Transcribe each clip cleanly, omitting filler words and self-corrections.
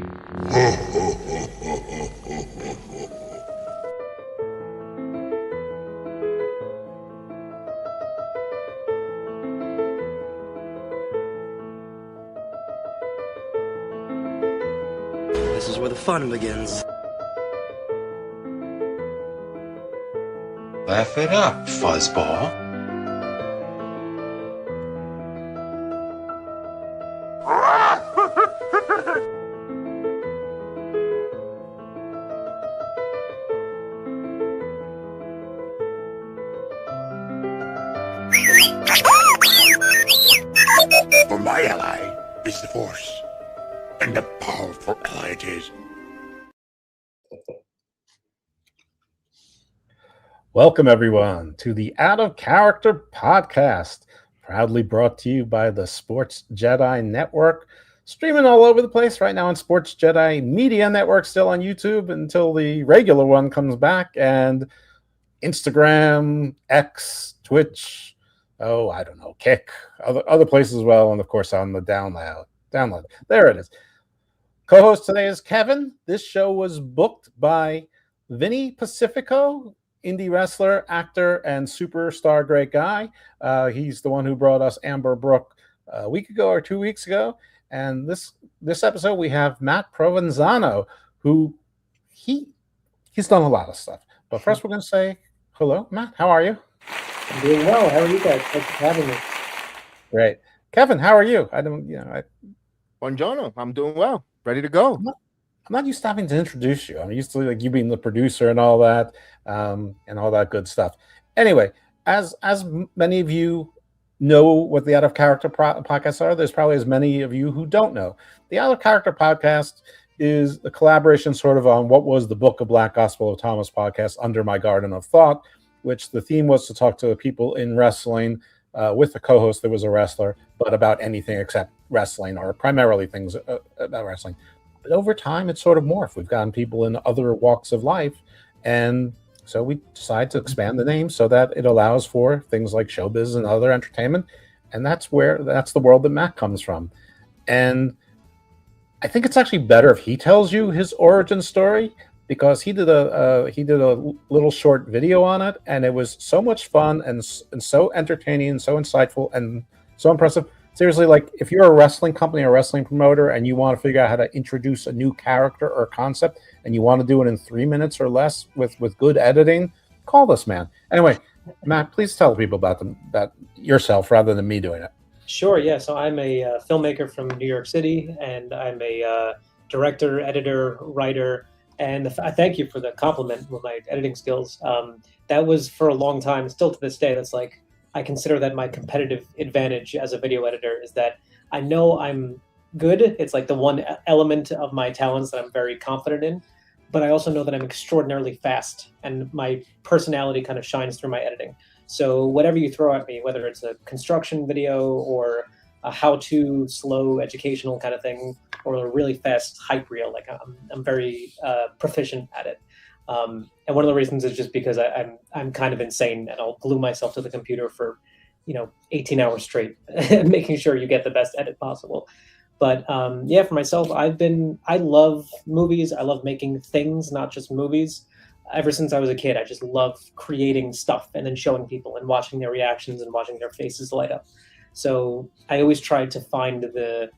This is where the fun begins. Laugh it up, fuzzball. For my ally is the Force, and a powerful ally it is. Welcome, everyone, to the Out of Character podcast, proudly brought to you by the Sports Jedi Network, streaming all over the place right now on Sports Jedi Media Network, still on YouTube until the regular one comes back, and Instagram, X, Twitch, I don't know, Kick, other places as well, and of course on the download. There it is. Co-host today is Kevin. This show was booked by Vinny Pacifico, indie wrestler, actor, and superstar great guy. He's the one who brought us Amber Brooke a week ago or 2 weeks ago. And this episode we have Matt Provenzano, who he's done a lot of stuff. But first we're going to say hello, Matt. How are you? I'm doing well. How are you guys? Thanks for having me. Great. Kevin, how are you? Buongiorno. I'm doing well. Ready to go. I'm not used to having to introduce you. I'm used to like you being the producer and all that, and all that good stuff. Anyway, as many of you know what the Out of Character podcasts are, there's probably as many of you who don't know. The Out of Character podcast is a collaboration sort of on what was the Book of Black Gospel of Thomas podcast, Under My Garden of Thought, which the theme was to talk to people in wrestling with a co-host that was a wrestler, but about anything except wrestling, or primarily things about wrestling. But over time, it's sort of morphed. We've gotten people in other walks of life, and so we decided to expand the name so that it allows for things like showbiz and other entertainment, and that's the world that Matt comes from. And I think it's actually better if he tells you his origin story, because he did a little short video on it, and it was so much fun and so entertaining and so insightful and so impressive. Seriously, like if you're a wrestling company or a wrestling promoter and you want to figure out how to introduce a new character or concept and you want to do it in 3 minutes or less with good editing, call this man. Anyway, Matt, please tell people about yourself rather than me doing it. Sure, yeah. So I'm a filmmaker from New York City, and I'm a director, editor, writer, and I thank you for the compliment with my editing skills. That was for a long time, still to this day, that's like, I consider that my competitive advantage as a video editor is that I know I'm good. It's like the one element of my talents that I'm very confident in, but I also know that I'm extraordinarily fast, and my personality kind of shines through my editing. So whatever you throw at me, whether it's a construction video or a how-to slow educational kind of thing, or a really fast hype reel, like I'm very proficient at it. And one of the reasons is just because I'm kind of insane, and I'll glue myself to the computer for 18 hours straight, making sure you get the best edit possible. But yeah, for myself, I love movies. I love making things, not just movies. Ever since I was a kid, I just love creating stuff and then showing people and watching their reactions and watching their faces light up. So I always tried to find the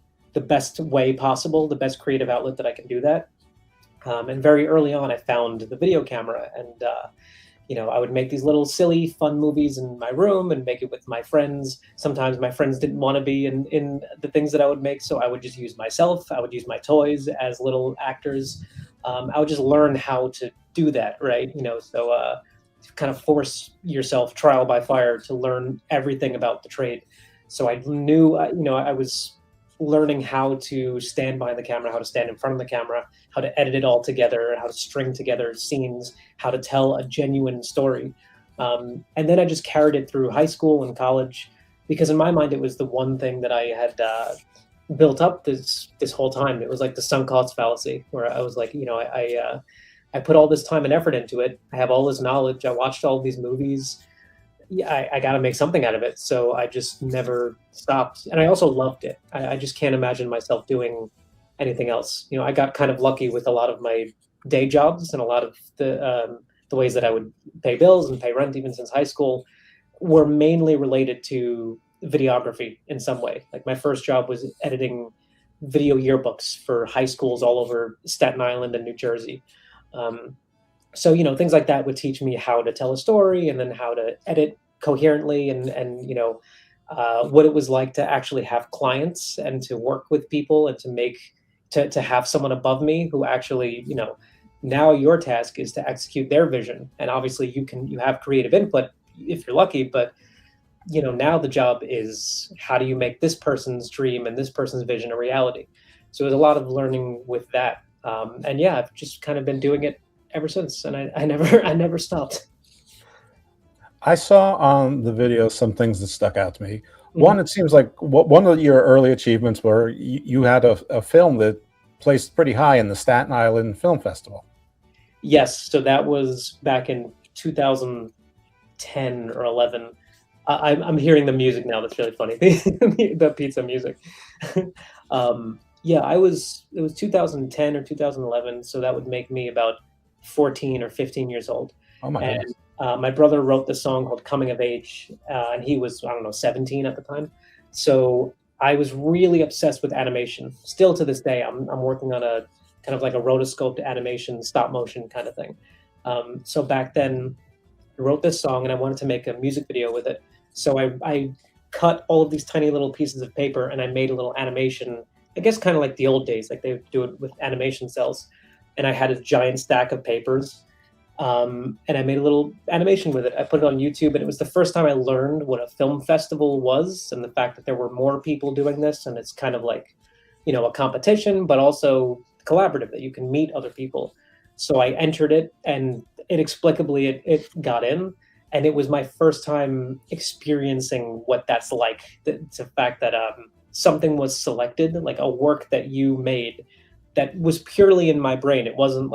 best way possible, the best creative outlet that I can do that. And very early on, I found the video camera, and I would make these little silly, fun movies in my room and make it with my friends. Sometimes my friends didn't want to be in the things that I would make, so I would just use myself. I would use my toys as little actors. I would just learn how to do that, right? So kind of force yourself trial by fire to learn everything about the trade. So I knew, I was learning how to stand behind the camera, how to stand in front of the camera, how to edit it all together, how to string together scenes, how to tell a genuine story. And then I just carried it through high school and college, because in my mind, it was the one thing that I had built up this whole time. It was like the sunk cost fallacy, where I was like, I put all this time and effort into it. I have all this knowledge. I watched all these movies. Yeah, I got to make something out of it. So I just never stopped. And I also loved it. I just can't imagine myself doing anything else. I got kind of lucky with a lot of my day jobs, and a lot of the ways that I would pay bills and pay rent, even since high school, were mainly related to videography in some way. Like my first job was editing video yearbooks for high schools all over Staten Island and New Jersey. So things like that would teach me how to tell a story, and then how to edit coherently, and what it was like to actually have clients and to work with people, and to have someone above me who actually, now your task is to execute their vision. And obviously you have creative input if you're lucky, but now the job is, how do you make this person's dream and this person's vision a reality? So there's a lot of learning with that. And yeah, I've just kind of been doing it ever since, and I never stopped. I saw on the video some things that stuck out to me. One, it seems like one of your early achievements were you had a film that placed pretty high in the Staten Island Film Festival. Yes, so that was back in 2010 or 11. I'm hearing the music now. That's really funny. The pizza music. Yeah, it was 2010 or 2011, so that would make me about 14 or 15 years old. Oh my goodness. My brother wrote the song called Coming of Age, and he was, 17 at the time. So I was really obsessed with animation. Still to this day, I'm working on a kind of like a rotoscoped animation, stop motion kind of thing. So back then, I wrote this song, and I wanted to make a music video with it. So I cut all of these tiny little pieces of paper, and I made a little animation, I guess kind of like the old days, like they would do it with animation cells. And I had a giant stack of papers. And I made a little animation with it. I put it on YouTube, and it was the first time I learned what a film festival was, and the fact that there were more people doing this, and it's kind of like, a competition, but also collaborative, that you can meet other people. So I entered it, and inexplicably it got in, and it was my first time experiencing what that's like. The fact that something was selected, like a work that you made, that was purely in my brain. It wasn't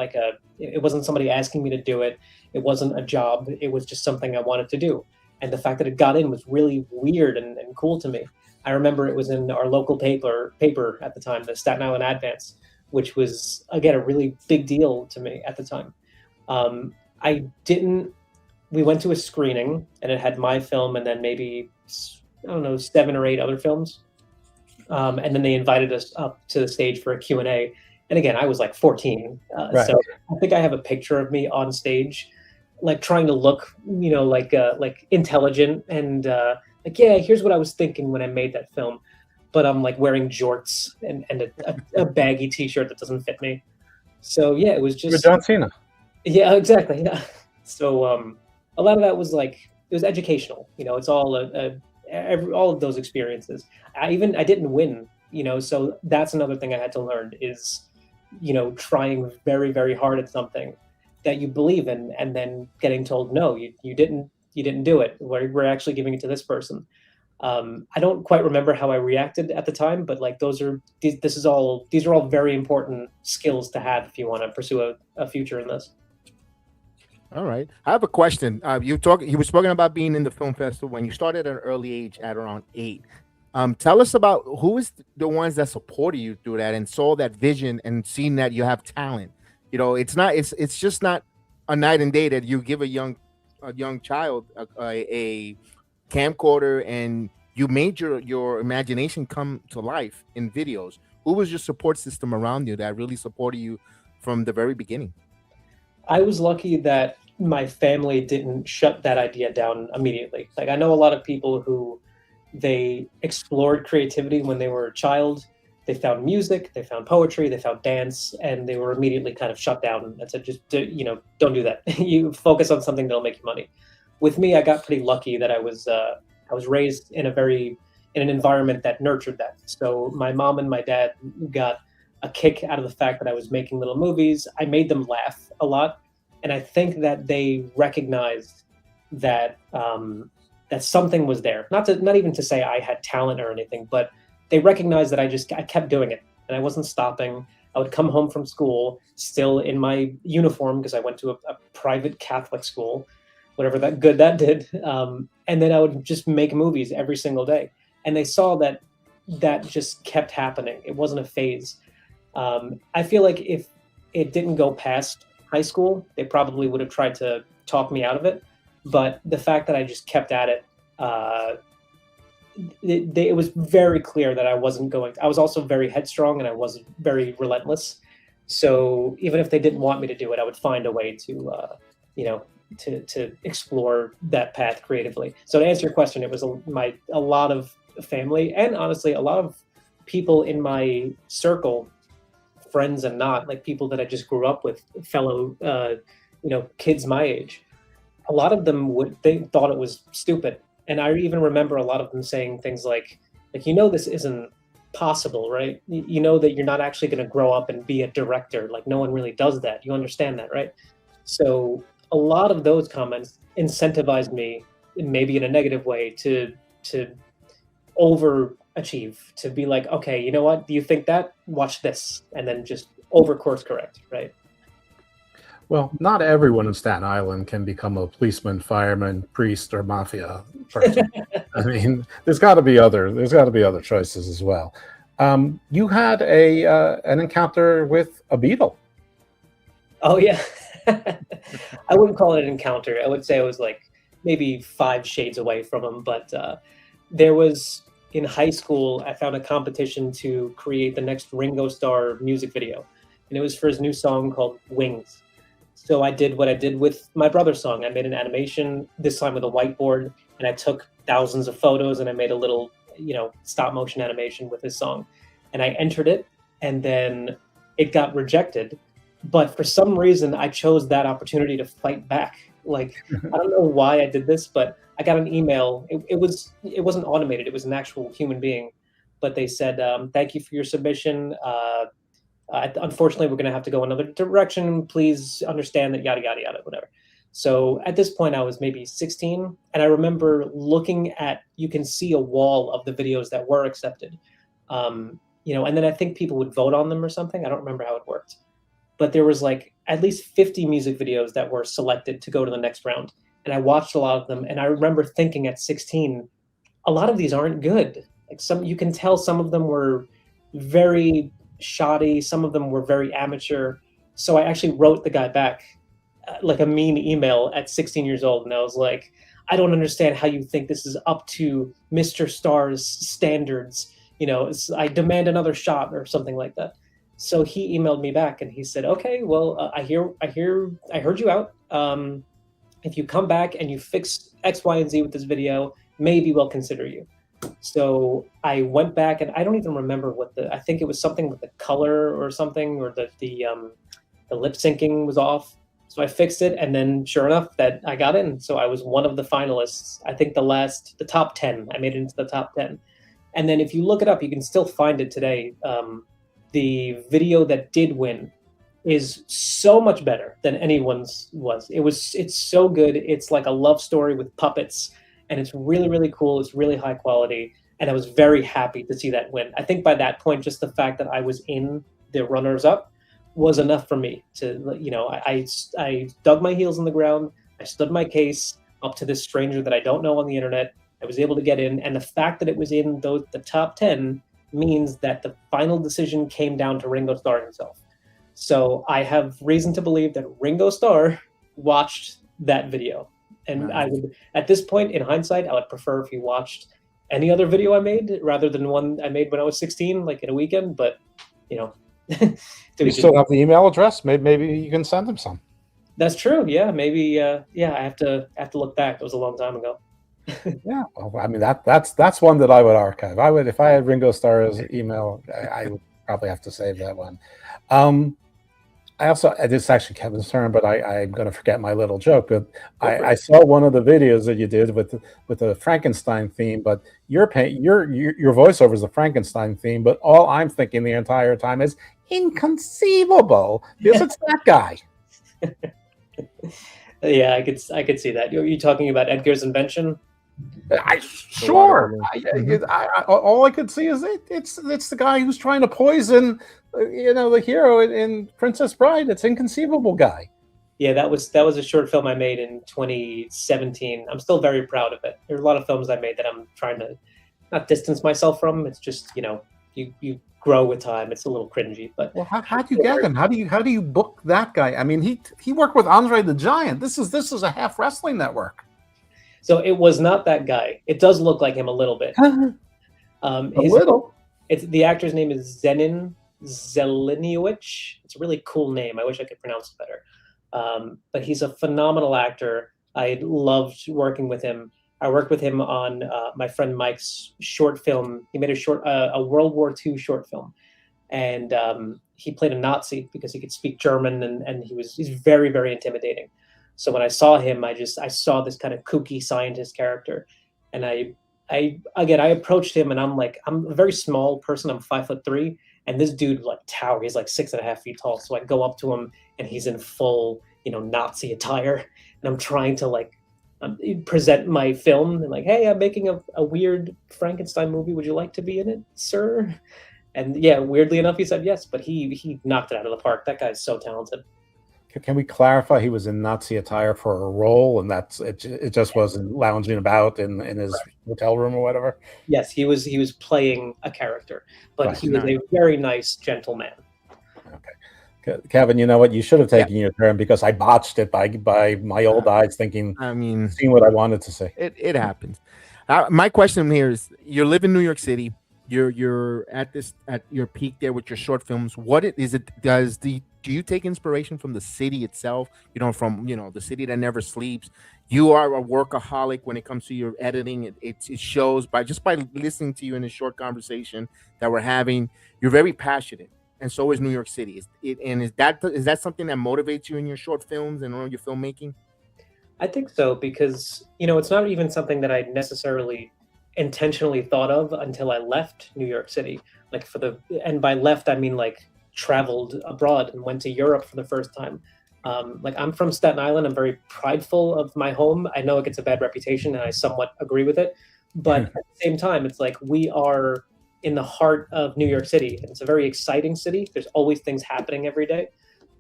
it wasn't somebody asking me to do it. It wasn't a job. It was just something I wanted to do. And the fact that it got in was really weird and cool to me. I remember it was in our local paper at the time, the Staten Island Advance, which was, again, a really big deal to me at the time. We went to a screening, and it had my film and then maybe, 7 or 8 other films. And then they invited us up to the stage for a Q&A. And again, I was like 14. Right. So I think I have a picture of me on stage, like trying to look, like intelligent and yeah, here's what I was thinking when I made that film. But I'm like wearing jorts and a baggy t-shirt that doesn't fit me. So yeah, it was just... You're John Cena. Yeah, exactly. Yeah. So a lot of that was like, it was educational. It's all all of those experiences. I didn't win, so that's another thing I had to learn is, trying very, very hard at something that you believe in, and then getting told, no, you didn't do it. We're actually giving it to this person. I don't quite remember how I reacted at the time, but like these are all very important skills to have if you want to pursue a future in this. All right. I have a question. You were talking about being in the film festival when you started at an early age at around 8. Tell us about who is the ones that supported you through that and saw that vision and seen that you have talent. It's just not a night and day that you give a young child a camcorder and you made your imagination come to life in videos. Who was your support system around you that really supported you from the very beginning? I was lucky that my family didn't shut that idea down immediately. Like I know a lot of people who they explored creativity when they were a child. They found music, they found poetry, they found dance, and they were immediately kind of shut down and said, just, don't do that. You focus on something that'll make you money. With me, I got pretty lucky that I was raised in an environment that nurtured that. So my mom and my dad got a kick out of the fact that I was making little movies. I made them laugh a lot. And I think that they recognized that that something was there. Not even to say I had talent or anything, but they recognized that I kept doing it and I wasn't stopping. I would come home from school still in my uniform because I went to a private Catholic school, whatever that did. And then I would just make movies every single day. And they saw that just kept happening. It wasn't a phase. I feel like if it didn't go past high school, they probably would have tried to talk me out of it. But the fact that I just kept at it, it was very clear that I wasn't going. I was also very headstrong, and I was very relentless. So even if they didn't want me to do it, I would find a way to, to explore that path creatively. So to answer your question, it was a lot of family, and honestly, a lot of people in my circle, friends and not, like people that I just grew up with, fellow, kids my age. A lot of them they thought it was stupid. And I even remember a lot of them saying things like, this isn't possible, right? You know that you're not actually going to grow up and be a director. Like, no one really does that. You understand that, right? So a lot of those comments incentivized me, maybe in a negative way, to overachieve, to be like, okay, you know what? Do you think that? Watch this. And then just over course correct, right? Well, not everyone in Staten Island can become a policeman, fireman, priest, or mafia person. I mean, there's got to be other choices as well. You had an encounter with a beetle. Oh yeah, I wouldn't call it an encounter. I would say I was like maybe 5 shades away from him. But there was, in high school, I found a competition to create the next Ringo Starr music video, and it was for his new song called Wings. So I did what I did with my brother's song. I made an animation, this time with a whiteboard, and I took thousands of photos, and I made a little, stop motion animation with his song. And I entered it, and then it got rejected. But for some reason, I chose that opportunity to fight back. Like, I don't know why I did this, but I got an email. It wasn't automated. It was an actual human being. But they said, thank you for your submission. Unfortunately, we're going to have to go another direction. Please understand that, yada, yada, yada, whatever. So at this point, I was maybe 16. And I remember looking at, you can see a wall of the videos that were accepted. And then I think people would vote on them or something. I don't remember how it worked. But there was like at least 50 music videos that were selected to go to the next round. And I watched a lot of them. And I remember thinking at 16, a lot of these aren't good. Like, you can tell some of them were very shoddy. Some of them were very amateur. So I actually wrote the guy back like a mean email at 16 years old. And I was like, I don't understand how you think this is up to Mr. Starr's standards. I demand another shot or something like that. So he emailed me back and he said, okay, well, I heard you out. If you come back and you fix X, Y, and Z with this video, maybe we'll consider you. So I went back, and I don't even remember I think it was something with the color or something, or the lip syncing was off. So I fixed it, and then sure enough, that I got in. So I was one of the finalists. I think the top 10. I made it into the top 10. And then if you look it up, you can still find it today. The video that did win is so much better than anyone's was. It's so good. It's like a love story with puppets, and it's really, really cool. It's really high quality, and I was very happy to see that win. I think by that point, just the fact that I was in the runners-up was enough for me to, I dug my heels in the ground. I stood my case up to this stranger that I don't know on the internet. I was able to get in, and the fact that it was in the top 10 means that the final decision came down to Ringo Starr himself. So I have reason to believe that Ringo Starr watched that video. And I would, at this point, in hindsight, I would prefer if he watched any other video I made rather than one I made when I was 16, like in a weekend. But, do you still have the email address? Maybe you can send him some. That's true. Yeah, maybe. I have to look back. It was a long time ago. Yeah, well, I mean that's one that I would archive. I would, if I had Ringo Starr's email, I would probably have to save that one. This is actually Kevin's turn, but I'm going to forget my little joke. But I saw one of the videos that you did with the Frankenstein theme. But your voiceover is the Frankenstein theme. But all I'm thinking the entire time is inconceivable, because it's that guy. Yeah, I could see that. You're talking about Edgar's invention? Sure. All I could see is it's the guy who's trying to poison, the hero in Princess Bride. It's inconceivable guy. Yeah, that was a short film I made in 2017. I'm still very proud of it. There are a lot of films I made that I'm trying to not distance myself from. It's just, you grow with time. It's a little cringy, but Well, how do you get him? How do you book that guy? I mean, he worked with Andre the Giant. This is a half wrestling network. so it was not that guy. It does look like him a little bit. A little. It's the actor's name is Zenin Zeliniowicz. It's a really cool name. I wish I could pronounce it better. But he's a phenomenal actor. I loved working with him. I worked with him on my friend Mike's short film. He made a World War II short film, and he played a Nazi because he could speak German, and he's very, very intimidating. So when I saw him, I saw this kind of kooky scientist character, and I approached him, and I'm a very small person. I'm 5'3", and this dude like tower. He's like 6.5 feet tall. So I go up to him, and he's in full Nazi attire, and I'm trying to present my film and hey, I'm making a weird Frankenstein movie. Would you like to be in it, sir? And yeah, weirdly enough, he said yes. But he knocked it out of the park. That guy's so talented. Can we clarify he was in Nazi attire for a role, and that's it? It just wasn't lounging about in his hotel room or whatever. Yes, he was playing a character, but Right. he was a very nice gentleman. Okay, Kevin, you know what? You should have taken your turn because I botched it by my old eyes, thinking, seeing what I wanted to say. It happens. My question here is: you live in New York City. You're at your peak there with your short films. Do you take inspiration from the city itself? From the city that never sleeps. You are a workaholic when it comes to your editing. It shows by listening to you in a short conversation that we're having. You're very passionate, and so is New York City. Is that something that motivates you in your short films and all your filmmaking? I think so, because it's not even something that I necessarily intentionally thought of until I left New York City. And by left I mean traveled abroad and went to Europe for the first time. I'm from Staten Island. I'm very prideful of my home. I know it gets a bad reputation, and I somewhat agree with it. But at the same time, it's we are in the heart of New York City, and it's a very exciting city. There's always things happening every day,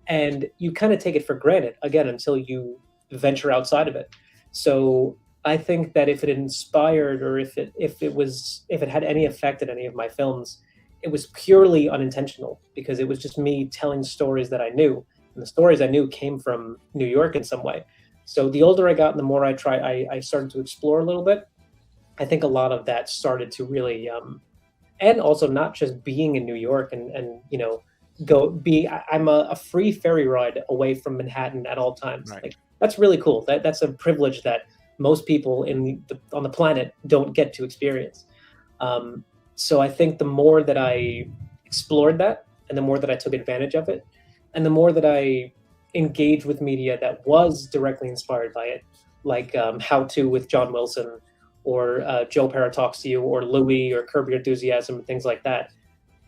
and you kind of take it for granted again until you venture outside of it. So I think that if it inspired, or if it had any effect in any of my films, it was purely unintentional, because it was just me telling stories that I knew, and the stories I knew came from New York in some way. So the older I got and the more I started to explore a little bit. I think a lot of that started to really, and also not just being in New York and I'm a free ferry ride away from Manhattan at all times. Right. That's really cool. That's a privilege that most people on the planet don't get to experience. So I think the more that I explored that, and the more that I took advantage of it, and the more that I engaged with media that was directly inspired by it, like How To with John Wilson, or Joe Parra Talks to You, or Louis, or Curb Your Enthusiasm, and things like that,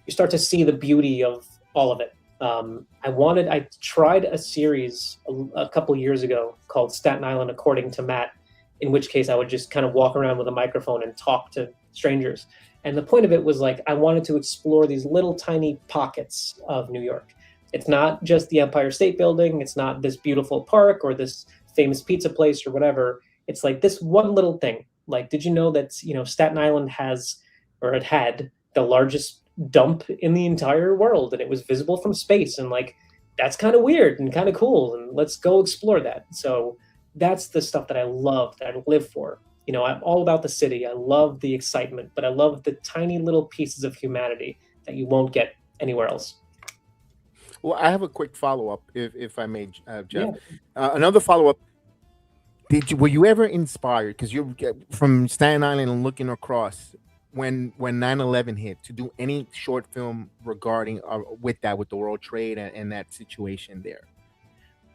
you start to see the beauty of all of it. I tried a series a couple years ago called Staten Island According to Matt, in which case I would just kind of walk around with a microphone and talk to strangers. And the point of it was I wanted to explore these little tiny pockets of New York. It's not just the Empire State Building. It's not this beautiful park or this famous pizza place or whatever. It's this one little thing. Did you know that, Staten Island it had the largest dump in the entire world, and it was visible from space, and that's kind of weird and kind of cool, and let's go explore that. So that's the stuff that I love, that I live for. I'm all about the city. I love the excitement, but I love the tiny little pieces of humanity that you won't get anywhere else. Well, I have a quick follow-up, if I may, Jeff. Yeah. Another follow-up. Were you ever inspired, because you're from Staten Island and looking across, when 9/11 hit, to do any short film regarding with the World Trade and that situation there?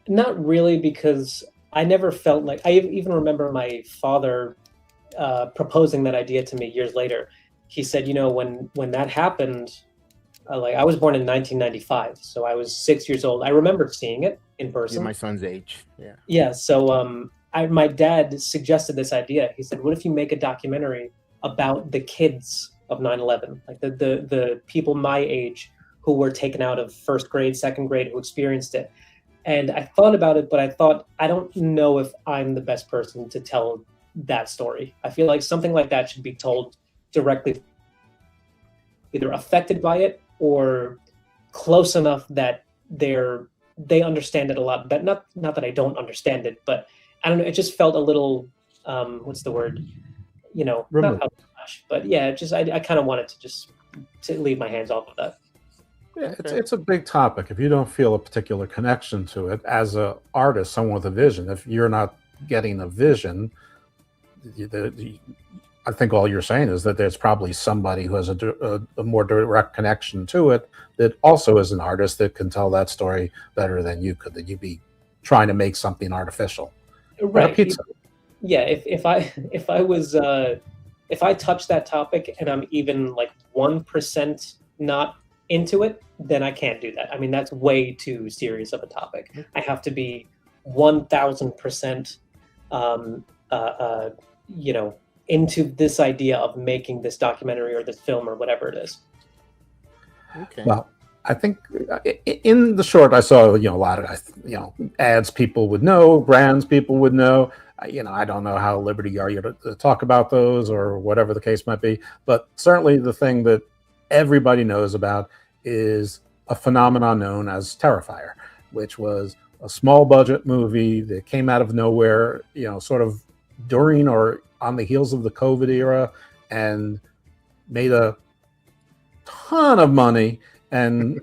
Not really, because I never felt I even remember my father proposing that idea to me years later. He said, when that happened, I was born in 1995, so I was 6 years old. I remember seeing it in person. Yeah, my son's age. Yeah. Yeah. So my dad suggested this idea. He said, what if you make a documentary about the kids of 9/11, the people my age who were taken out of first grade, second grade, who experienced it. And I thought about it, but I thought, I don't know if I'm the best person to tell that story. I feel like something like that should be told directly, either affected by it or close enough that they understand it a lot. But not that I don't understand it, but I don't know. It just felt a little what's the word? Not outlandish, but yeah, just I kind of wanted to just to leave my hands off of that. Yeah, it's a big topic. If you don't feel a particular connection to it as an artist, someone with a vision, if you're not getting a vision, I think all you're saying is that there's probably somebody who has a more direct connection to it that also is an artist that can tell that story better than you could, that you'd be trying to make something artificial. Right. Pizza. Yeah. If I touch that topic and I'm even like 1% not into it, then I can't do that. I mean, that's way too serious of a topic. I have to be 1,000%, into this idea of making this documentary or this film or whatever it is. Okay. Well, I think in the short, I saw a lot of ads people would know, brands people would know. I don't know how liberty are you to talk about those or whatever the case might be, but certainly the thing that everybody knows about is a phenomenon known as Terrifier, which was a small budget movie that came out of nowhere, sort of during or on the heels of the COVID era, and made a ton of money and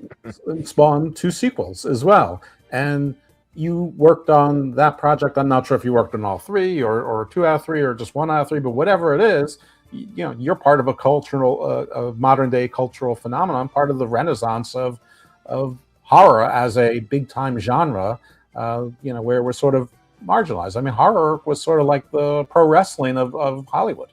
spawned 2 sequels as well. And you worked on that project. I'm not sure if you worked on all 3 or 2 out of 3 or just 1 out of 3, but whatever it is, you're part of a cultural, modern day cultural phenomenon, part of the renaissance of horror as a big time genre, where we're sort of marginalized. I mean, horror was sort of like the pro wrestling of Hollywood.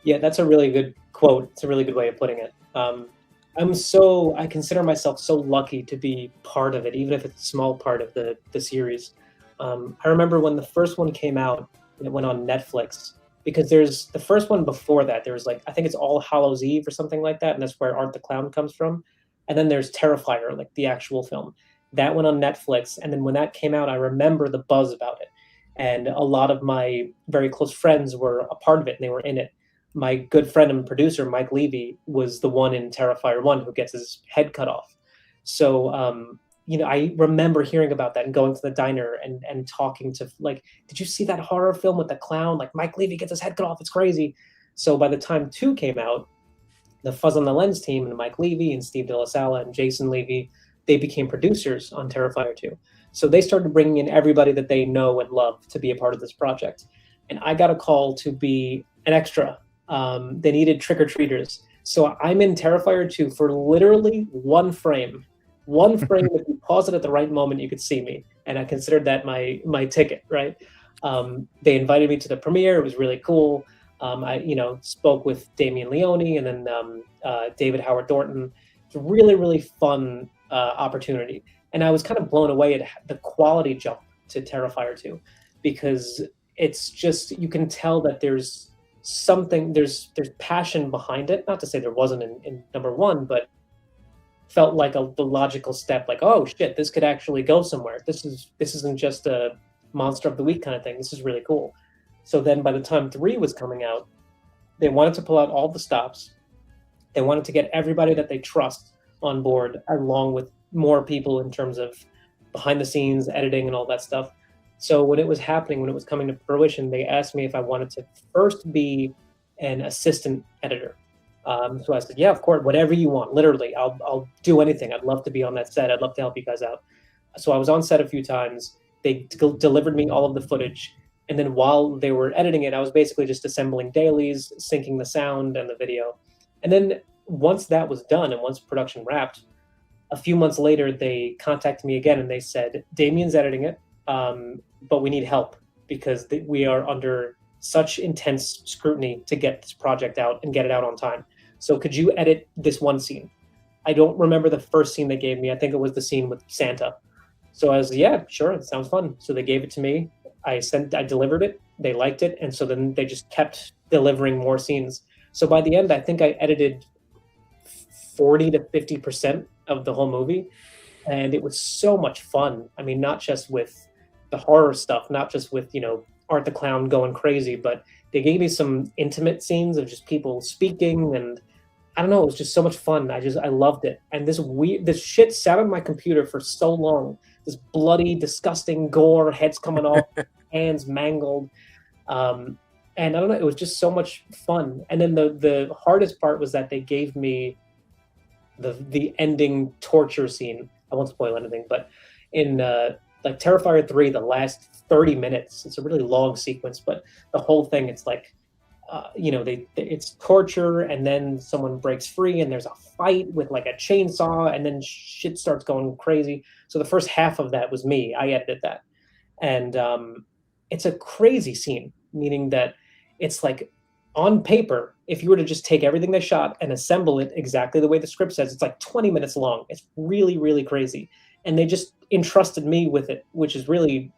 Yeah, that's a really good quote. It's a really good way of putting it. I consider myself so lucky to be part of it, even if it's a small part of the series. I remember when the first one came out, it went on Netflix, because there's the first one before that. There was I think it's All Hallows Eve or something like that, and that's where Art the Clown comes from. And then there's Terrifier, like the actual film. That went on Netflix, and then when that came out, I remember the buzz about it. And a lot of my very close friends were a part of it, and they were in it. My good friend and producer, Mike Levy, was the one in Terrifier 1 who gets his head cut off. So, I remember hearing about that and going to the diner and talking to, did you see that horror film with the clown? Like, Mike Levy gets his head cut off. It's crazy. So by the time 2 came out, the Fuzz on the Lens team and Mike Levy and Steve De La Sala and Jason Levy, they became producers on Terrifier 2. So they started bringing in everybody that they know and love to be a part of this project. And I got a call to be an extra. They needed trick-or-treaters. So I'm in Terrifier 2 for literally one frame. One frame, if you pause it at the right moment, you could see me. And I considered that my ticket, right? They invited me to the premiere. It was really cool. I spoke with Damien Leone and then David Howard Thornton. It's a really, really fun opportunity. And I was kind of blown away at the quality jump to Terrifier 2, because it's just, you can tell that there's something, there's passion behind it. Not to say there wasn't in number 1, but felt like the logical step, like, oh shit, this could actually go somewhere. This isn't just a monster of the week kind of thing. This is really cool. So then by the time 3 was coming out, they wanted to pull out all the stops. They wanted to get everybody that they trust on board, along with more people in terms of behind the scenes, editing and all that stuff. So when it was happening, when it was coming to fruition, they asked me if I wanted to first be an assistant editor. So I said, yeah, of course, whatever you want. Literally, I'll do anything. I'd love to be on that set. I'd love to help you guys out. So I was on set a few times. They delivered me all of the footage. And then while they were editing it, I was basically just assembling dailies, syncing the sound and the video. And then once that was done and once production wrapped, a few months later, they contacted me again and they said, Damien's editing it, but we need help because we are under such intense scrutiny to get this project out and get it out on time. So could you edit this one scene? I don't remember the first scene they gave me. I think it was the scene with Santa. So I was, yeah, sure, it sounds fun. So they gave it to me. I delivered it. They liked it. And so then they just kept delivering more scenes. So by the end, I think I edited 40 to 50% of the whole movie. And it was so much fun. I mean, not just with the horror stuff, not just with, Art the Clown going crazy, but they gave me some intimate scenes of just people speaking. And I don't know, it was just so much fun. I loved it. And this shit sat on my computer for so long. This bloody, disgusting gore, heads coming off, hands mangled. And I don't know, it was just so much fun. And then the hardest part was that they gave me the ending torture scene. I won't spoil anything, but in like Terrifier 3, the last 30 minutes, it's a really long sequence, but the whole thing, it's like, it's torture, and then someone breaks free, and there's a fight with like a chainsaw, and then shit starts going crazy. So the first half of that was me. I edited that, and it's a crazy scene, meaning that it's like on paper, if you were to just take everything they shot and assemble it exactly the way the script says, it's like 20 minutes long. It's really, really crazy, and they just entrusted me with it, which is really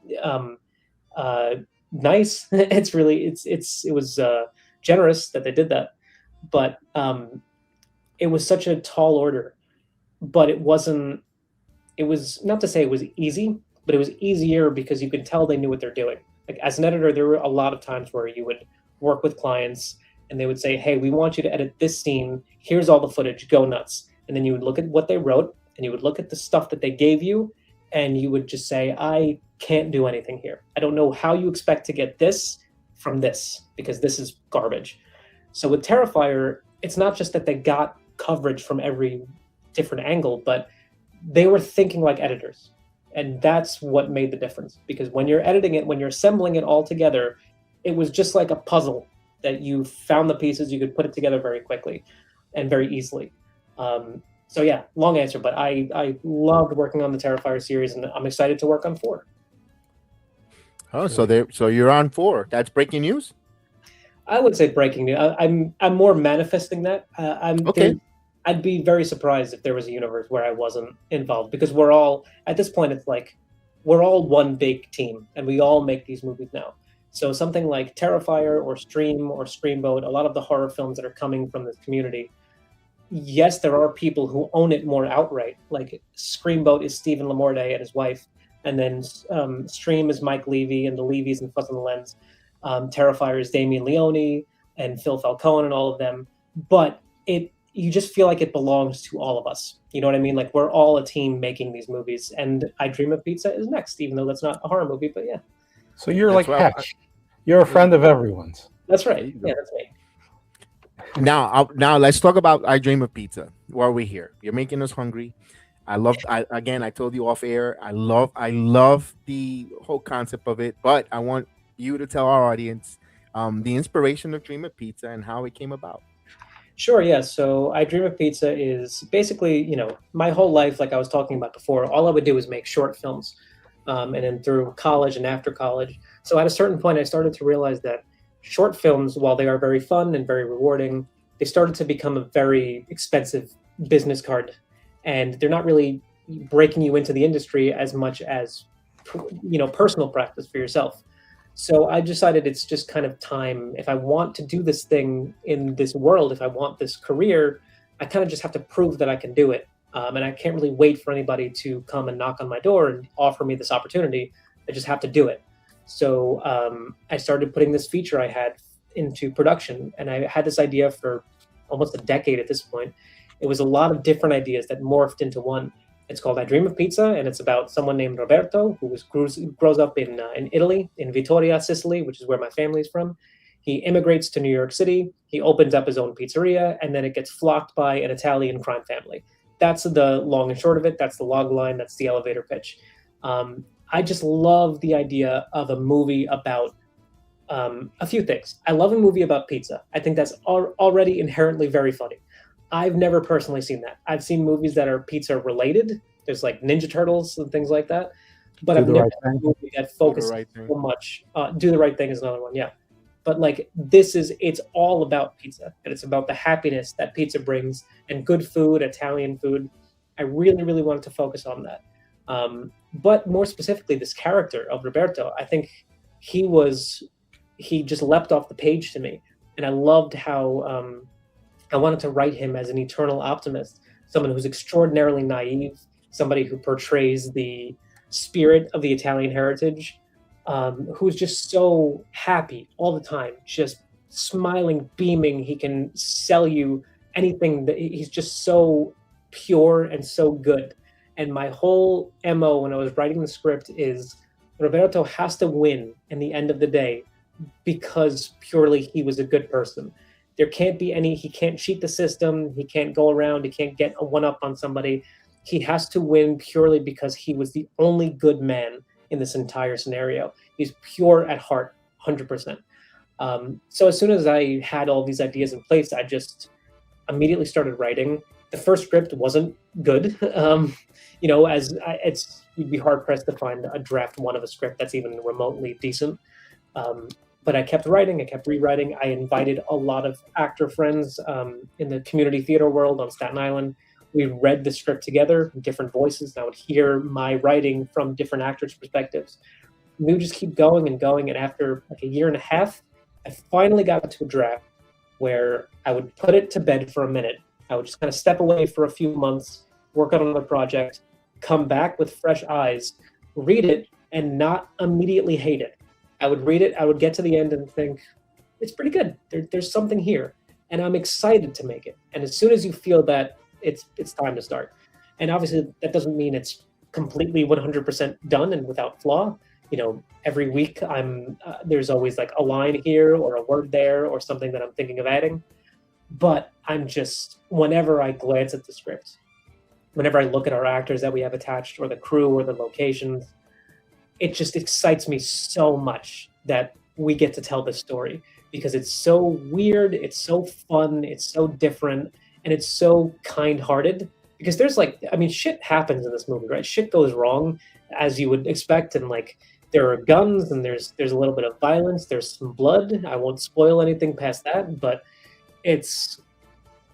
nice. It was generous that they did that, but it was such a tall order. But it was not to say it was easy, but it was easier because you could tell they knew what they're doing. Like as an editor, there were a lot of times where you would work with clients and they would say, hey, we want you to edit this scene, here's all the footage, go nuts. And then you would look at what they wrote and you would look at the stuff that they gave you, and you would just say, I can't do anything here. I don't know how you expect to get this from this, because this is garbage. So with Terrifier, it's not just that they got coverage from every different angle, but they were thinking like editors. And that's what made the difference. Because when you're editing it, when you're assembling it all together, it was just like a puzzle that you found the pieces, you could put it together very quickly and very easily. So yeah, long answer, but I loved working on the Terrifier series, and I'm excited to work on 4. Oh, so you're on 4. That's breaking news? I would say breaking news. I'm more manifesting that. Okay. I'd be very surprised if there was a universe where I wasn't involved, because we're all, at this point, it's like we're all one big team, and we all make these movies now. So something like Terrifier or Stream or Screamboat, a lot of the horror films that are coming from this community, yes, there are people who own it more outright. Like Screamboat is Stephen Lamorde and his wife, and then Stream is Mike Levy and the Levys and Fuzz on the Lens. Terrifier is Damien Leone and Phil Falcone and all of them. But you just feel like it belongs to all of us. You know what I mean? Like we're all a team making these movies, and I Dream of Pizza is next, even though that's not a horror movie, but yeah. So you're like Patch. You're a friend of everyone's. That's right. Yeah, that's me. Now let's talk about I Dream of Pizza. While we're here, you're making us hungry. I told you off air, I love the whole concept of it, but I want you to tell our audience the inspiration of Dream of Pizza and how it came about. Sure, yeah. So I Dream of Pizza is basically, my whole life, like I was talking about before, all I would do is make short films. And then through college and after college. So at a certain point, I started to realize that short films, while they are very fun and very rewarding, they started to become a very expensive business card. And they're not really breaking you into the industry as much as, personal practice for yourself. So I decided it's just kind of time. If I want to do this thing in this world, if I want this career, I kind of just have to prove that I can do it. And I can't really wait for anybody to come and knock on my door and offer me this opportunity. I just have to do it. So I started putting this feature I had into production, and I had this idea for almost a decade at this point. It was a lot of different ideas that morphed into one. It's called I Dream of Pizza, and it's about someone named Roberto who grows up in Italy, in Vittoria, Sicily, which is where my family's from. He immigrates to New York City. He opens up his own pizzeria, and then it gets flocked by an Italian crime family. That's the long and short of it. That's the log line. That's the elevator pitch. I just love the idea of a movie about a few things. I love a movie about pizza. I think that's already inherently very funny. I've never personally seen that. I've seen movies that are pizza related. There's like Ninja Turtles and things like that. But I've never seen a movie that focuses so much. Do the Right Thing is another one, yeah. But like it's all about pizza, and it's about the happiness that pizza brings, and good food, Italian food. I really, really wanted to focus on that. But more specifically, this character of Roberto, I think he just leapt off the page to me. And I loved how I wanted to write him as an eternal optimist, someone who's extraordinarily naive, somebody who portrays the spirit of the Italian heritage, who's just so happy all the time, just smiling, beaming. He can sell you anything that he's just so pure and so good. And my whole MO when I was writing the script is Roberto has to win in the end of the day because purely he was a good person. There can't be any, he can't cheat the system, he can't go around, he can't get a one-up on somebody. He has to win purely because he was the only good man in this entire scenario. He's pure at heart, 100%. So as soon as I had all these ideas in place, I just immediately started writing. The first script wasn't good. You'd be hard pressed to find a draft one of a script that's even remotely decent. But I kept writing, I kept rewriting. I invited a lot of actor friends in the community theater world on Staten Island. We read the script together, different voices, and I would hear my writing from different actors' perspectives. We would just keep going and going, and after like a year and a half, I finally got to a draft where I would put it to bed for a minute. I would just kind of step away for a few months, work on another project, come back with fresh eyes, read it, and not immediately hate it. I would read it, I would get to the end and think, it's pretty good. There's something here. And I'm excited to make it. And as soon as you feel that, it's time to start. And obviously, that doesn't mean it's completely 100% done and without flaw. Every week there's always like a line here or a word there or something that I'm thinking of adding. But I'm just, whenever I glance at the script, whenever I look at our actors that we have attached or the crew or the locations, it just excites me so much that we get to tell this story because it's so weird, it's so fun, it's so different, and it's so kind-hearted. Because there's shit happens in this movie, right? Shit goes wrong as you would expect, and there are guns and there's a little bit of violence, there's some blood. I won't spoil anything past that, but it's,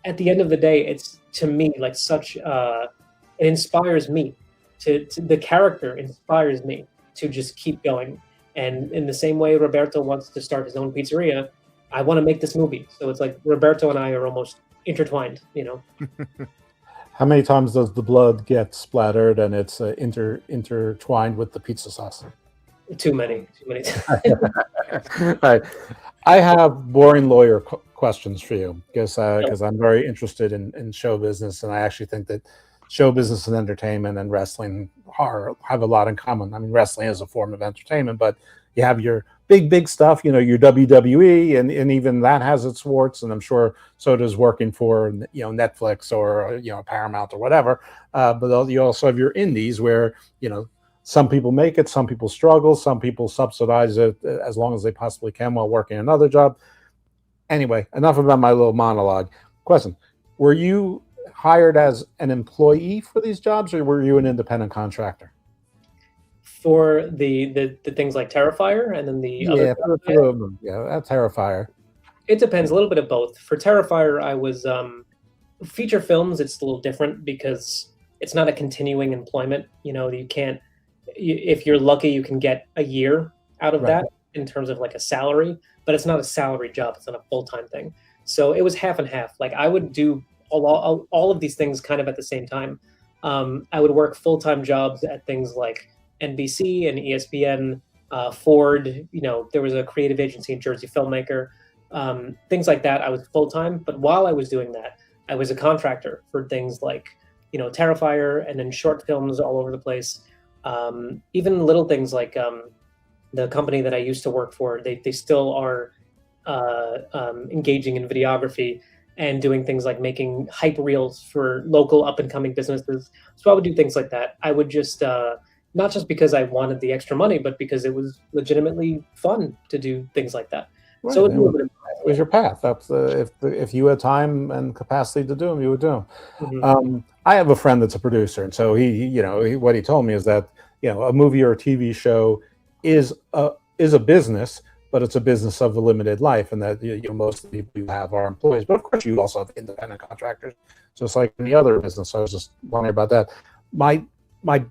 at the end of the day, it's, to me, like such it inspires me to the character inspires me to just keep going. And in the same way Roberto wants to start his own pizzeria, I want to make this movie. So it's like Roberto and I are almost intertwined, How many times does the blood get splattered and it's intertwined with the pizza sauce? Too many times. All right. I have boring lawyer questions for you because I'm very interested in show business, and I actually think that show business and entertainment and wrestling have a lot in common. I mean, wrestling is a form of entertainment, but you have your big stuff, your WWE, and even that has its warts, and I'm sure so does working for Netflix or Paramount or whatever. But you also have your indies where some people make it, some people struggle, some people subsidize it as long as they possibly can while working another job. Anyway, enough about my little monologue. Question: were you hired as an employee for these jobs, or were you an independent contractor? For the things like Terrifier and then the other Terrifier. It depends, a little bit of both. For Terrifier, I was feature films. It's a little different because it's not a continuing employment. You can't. If you're lucky, you can get a year out of that in terms of like a salary, but it's not a salary job. It's not a full-time thing. So it was half and half. Like I would do all of these things kind of at the same time. I would work full-time jobs at things like NBC and ESPN, Ford. There was a creative agency in Jersey, Filmmaker, things like that. I was full-time, but while I was doing that, I was a contractor for things like Terrifier and then short films all over the place. Even little things like the company that I used to work for, they still are engaging in videography and doing things like making hype reels for local up-and-coming businesses. So I would do things like that. I would just, not just because I wanted the extra money, but because it was legitimately fun to do things like that. Right. So it was your path. That's if you had time and capacity to do them, you would do them. Mm-hmm. I have a friend that's a producer, and so he what he told me is that a movie or a TV show is a business, but it's a business of a limited life, and that most of the people you have are employees. But of course, you also have independent contractors, just like any other business. So I was just wondering about that. My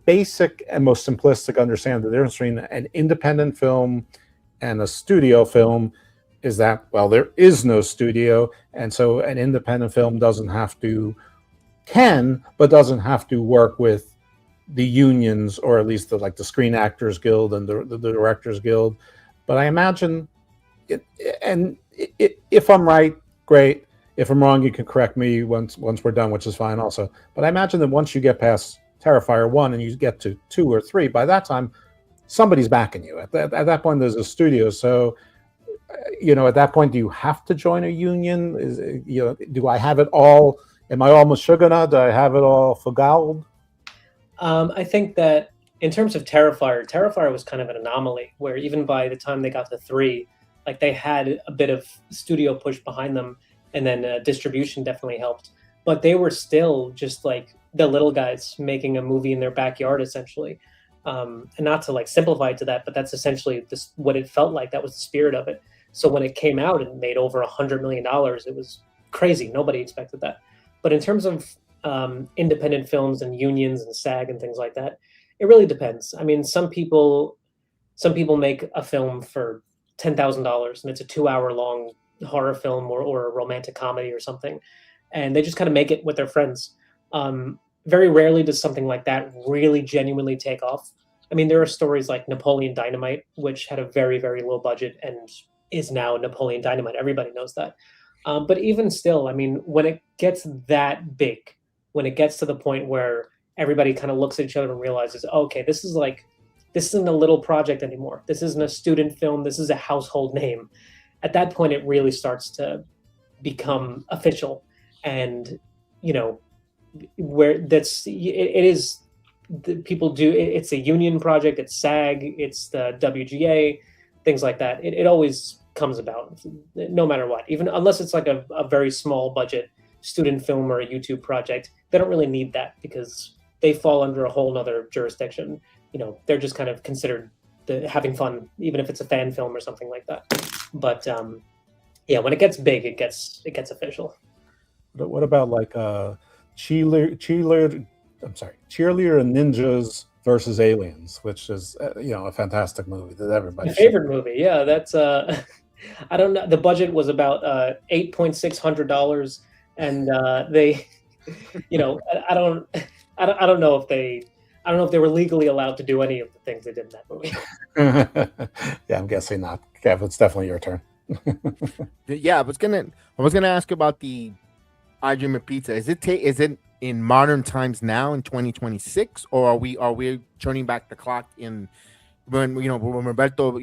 basic and most simplistic understanding of the difference between an independent film and a studio film is that, well, there is no studio, and so an independent film doesn't have to work with the unions, or at least the Screen Actors Guild and the Directors Guild. But I imagine if I'm right, great. If I'm wrong, you can correct me once we're done, which is fine also. But I imagine that once you get past Terrifier 1 and you get to 2 or 3, by that time, somebody's backing you. At that point, there's a studio. So, at that point, do you have to join a union? Do I have it all? Am I all Meshuggah? Do I have it all Fugald? I think that in terms of Terrifier was kind of an anomaly where even by the time they got to 3, like they had a bit of studio push behind them, and then distribution definitely helped. But they were still just like the little guys making a movie in their backyard, essentially. And not to like simplify it to that, but that's essentially what it felt like. That was the spirit of it. So when it came out and made over $100 million, it was crazy. Nobody expected that. But in terms of independent films and unions and SAG and things like that, it really depends. I mean, some people make a film for $10,000 and it's a 2-hour long horror film or a romantic comedy or something, and they just kind of make it with their friends. Very rarely does something like that really genuinely take off. I mean, there are stories like Napoleon Dynamite, which had a very, very low budget and is now Napoleon Dynamite. Everybody knows that. But even still, I mean, when it gets that big, when it gets to the point where everybody kind of looks at each other and realizes, okay, this isn't a little project anymore. This isn't a student film. This is a household name. At that point, it really starts to become official. And, where people do, it's a union project, it's SAG, it's the WGA, things like that. It always comes about, no matter what, even unless it's like a very small budget student film or a YouTube project. They don't really need that because they fall under a whole nother jurisdiction. They're just kind of considered having fun, even if it's a fan film or something like that. But when it gets big, it gets official. But what about like cheerleader and ninjas versus aliens, which is a fantastic movie that everybody. My favorite movie, yeah. That's I don't know. The budget was about $8,600, and they, I don't know if they were legally allowed to do any of the things they did in that movie. Yeah, I'm guessing not. Kev, it's definitely your turn. Yeah, I was gonna ask about the I Dream of Pizza. Is it in modern times now in 2026, or are we turning back the clock when Roberto,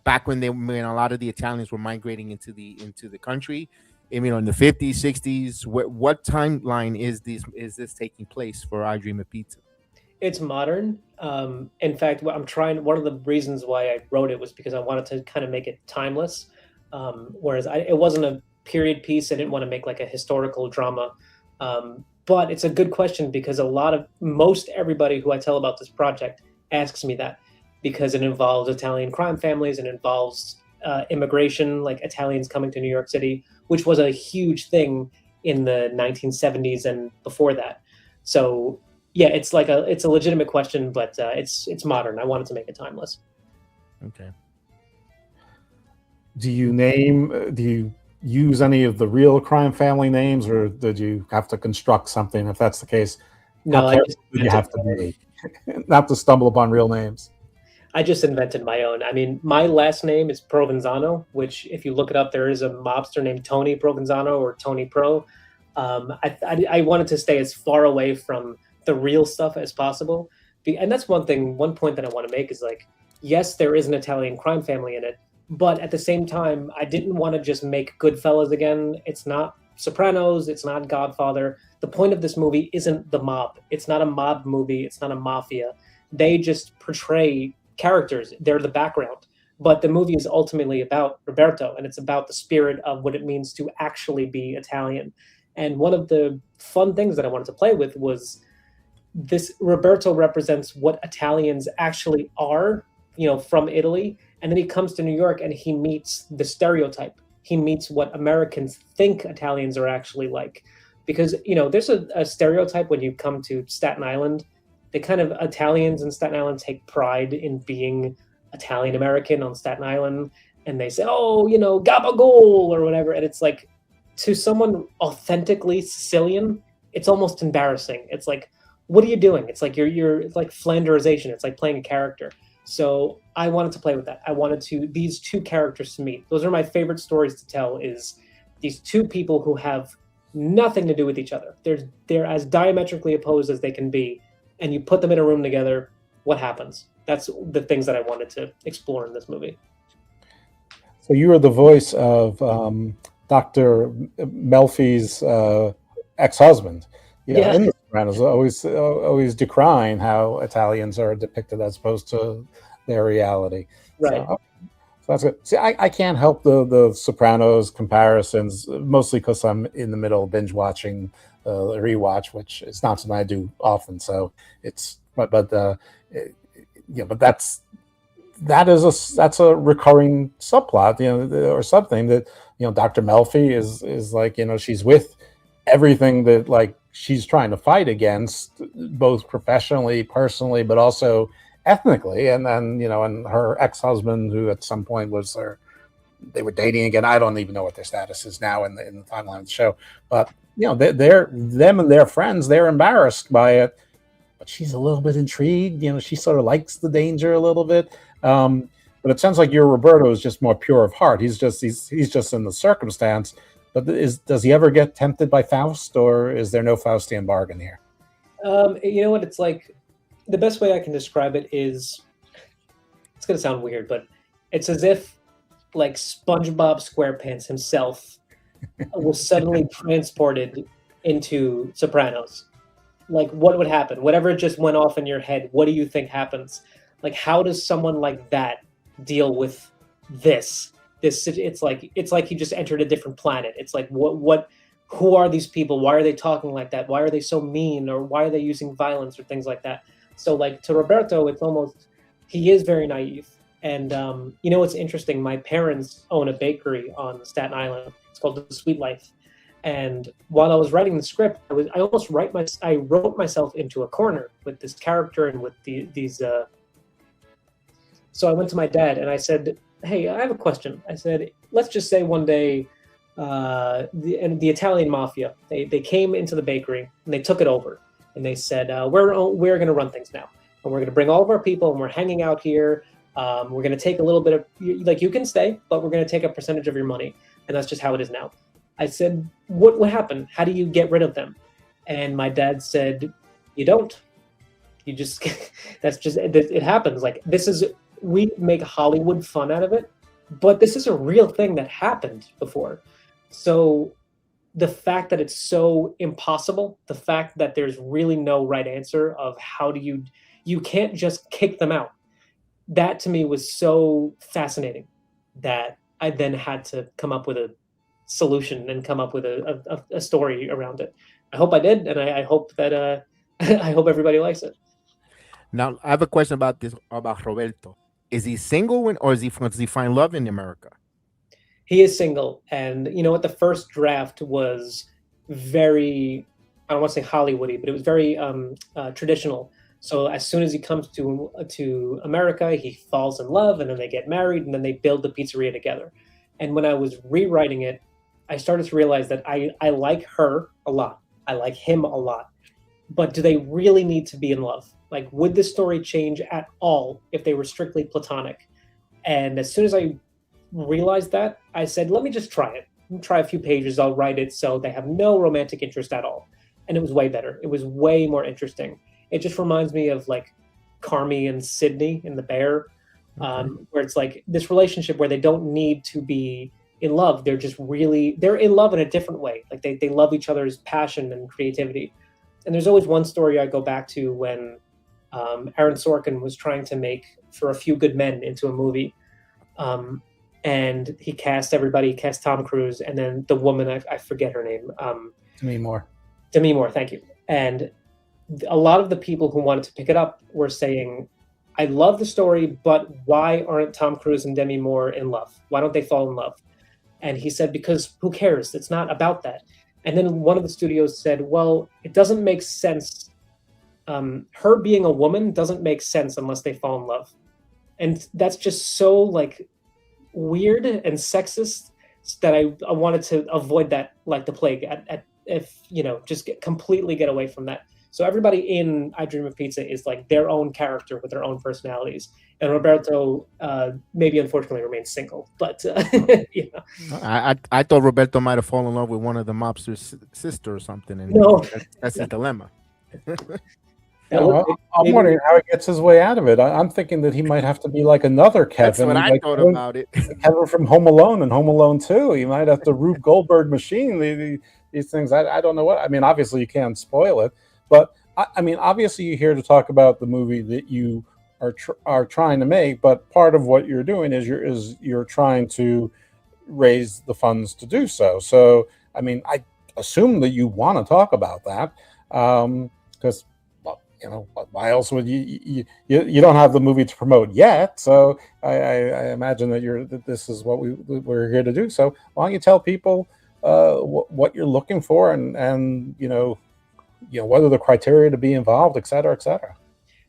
back when a lot of the Italians were migrating into the country, in the 50s, 60s? What timeline is this taking place for I Dream of Pizza? It's modern. In fact, one of the reasons why I wrote it was because I wanted to kind of make it timeless. Whereas it wasn't a period piece. I didn't want to make like a historical drama. But it's a good question because most everybody who I tell about this project asks me that, because it involves Italian crime families and involves immigration, like Italians coming to New York City, which was a huge thing in the 1970s and before that. So yeah, it's a legitimate question, but it's modern. I wanted to make it timeless. Okay. Do you use any of the real crime family names, or did you have to construct something? If that's the case, no, you have to be not to stumble upon real names. I just invented my own. I mean, my last name is Provenzano, which if you look it up, there is a mobster named Tony Provenzano or Tony Pro. I wanted to stay as far away from the real stuff as possible. And that's one point that I want to make is like, yes, there is an Italian crime family in it, but at the same time, I didn't want to just make Goodfellas again. It's not Sopranos. It's not Godfather. The point of this movie isn't the mob. It's not a mob movie. It's not a mafia. They just portray characters. They're the background. But the movie is ultimately about Roberto, and it's about the spirit of what it means to actually be Italian. And one of the fun things that I wanted to play with was this. Roberto represents what Italians actually are, from Italy. And then he comes to New York and he meets the stereotype. He meets what Americans think Italians are actually like. Because, there's a stereotype when you come to Staten Island. Italians in Staten Island take pride in being Italian American on Staten Island. And they say, oh, gabagool or whatever. And it's like, to someone authentically Sicilian, it's almost embarrassing. It's like, what are you doing? It's like it's like Flanderization. It's like playing a character. So I wanted to play with that. I wanted these two characters to meet. Those are my favorite stories to tell, is these two people who have nothing to do with each other. They're as diametrically opposed as they can be, and you put them in a room together, what happens? That's the things that I wanted to explore in this movie. So you are the voice of Dr. Melfi's ex-husband. Yeah. In The Sopranos, always decrying how Italians are depicted as opposed to their reality. Right. So that's good. See, I can't help the Sopranos comparisons, mostly because I'm in the middle of binge watching a rewatch, which is not something I do often. So it's but that's a recurring subplot, or something that Dr. Melfi is like, she's with everything that like she's trying to fight against, both professionally, personally, but also ethnically. And then and her ex-husband, who at some point they were dating again. I don't even know what their status is now in the timeline of the show, but they're them and their friends, they're embarrassed by it, but she's a little bit intrigued. She sort of likes the danger a little bit. But it sounds like your Roberto is just more pure of heart. He's just in the circumstance. But does he ever get tempted by Faust, or is there no Faustian bargain here? You know what? It's like, the best way I can describe it is, it's going to sound weird, but it's as if like SpongeBob SquarePants himself was suddenly transported into Sopranos. Like, what would happen? Whatever just went off in your head, what do you think happens? Like, how does someone like that deal with this? It's like he just entered a different planet. It's like, who are these people? Why are they talking like that? Why are they so mean? Or why are they using violence or things like that? So like, to Roberto, it's almost, he is very naive. And what's interesting? My parents own a bakery on Staten Island. It's called The Sweet Life. And while I was writing the script, I wrote myself into a corner with this character and with these. So I went to my dad and I said, "Hey, I have a question." I said, "Let's just say one day, the Italian mafia they came into the bakery and they took it over, and they said, we're going to run things now, and we're going to bring all of our people, and we're hanging out here. We're going to take a little bit of, like, you can stay, but we're going to take a percentage of your money, and that's just how it is now." I said, "What happened? How do you get rid of them?" And my dad said, "You don't. You just it happens. Like, we make Hollywood fun out of it, but this is a real thing that happened before." So the fact that it's so impossible, the fact that there's really no right answer of how do you can't just kick them out. That to me was so fascinating that I then had to come up with a solution and come up with a story around it. I hope I did, and I hope that I hope everybody likes it. Now, I have a question about Roberto. Is he single or does he find love in America? He is single, and what, the first draft was very, I don't want to say Hollywoody, but it was very traditional. So as soon as he comes to America, he falls in love, and then they get married, and then they build the pizzeria together. And when I was rewriting it, I started to realize that I like her a lot. I like him a lot. But do they really need to be in love? Like, would the story change at all if they were strictly platonic? And as soon as I realized that, I said, let me just try it. Try a few pages. I'll write it so they have no romantic interest at all. And it was way better. It was way more interesting. It just reminds me of like Carmi and Sydney in The Bear, where it's like this relationship where they don't need to be in love. They're in love in a different way. Like they love each other's passion and creativity. And there's always one story I go back to when Aaron Sorkin was trying to make For a Few Good Men into a movie. And he cast everybody, he cast Tom Cruise, and then the woman, I forget her name. Demi Moore. Demi Moore, thank you. And a lot of the people who wanted to pick it up were saying, I love the story, but why aren't Tom Cruise and Demi Moore in love? Why don't they fall in love? And he said, because who cares? It's not about that. And then one of the studios said, well, it doesn't make sense. Her being a woman doesn't make sense unless they fall in love. And that's just so like weird and sexist that I wanted to avoid that like the plague. Just completely get away from that. So everybody in I Dream of Pizza is like their own character with their own personalities. And Roberto, maybe unfortunately, remains single. But you know. I thought Roberto might have fallen in love with one of the mobster's sister or something, and No. that's his dilemma. No, I'm wondering how he gets his way out of it. I'm thinking that he might have to be like another Kevin. That's what I thought about it. Kevin from Home Alone and Home Alone 2. He might have to Rube Goldberg machine these things. I don't know what. I mean, obviously you can't spoil it, but I mean, obviously you're here to talk about the movie that you are trying to make. But part of what you're doing is you're trying to raise the funds to do so. So I mean, I assume that you want to talk about that because. You know, why else would you don't have the movie to promote yet? So I imagine that this is what we're here to do. So why don't you tell people what you're looking for and you know what are the criteria to be involved, et cetera, et cetera.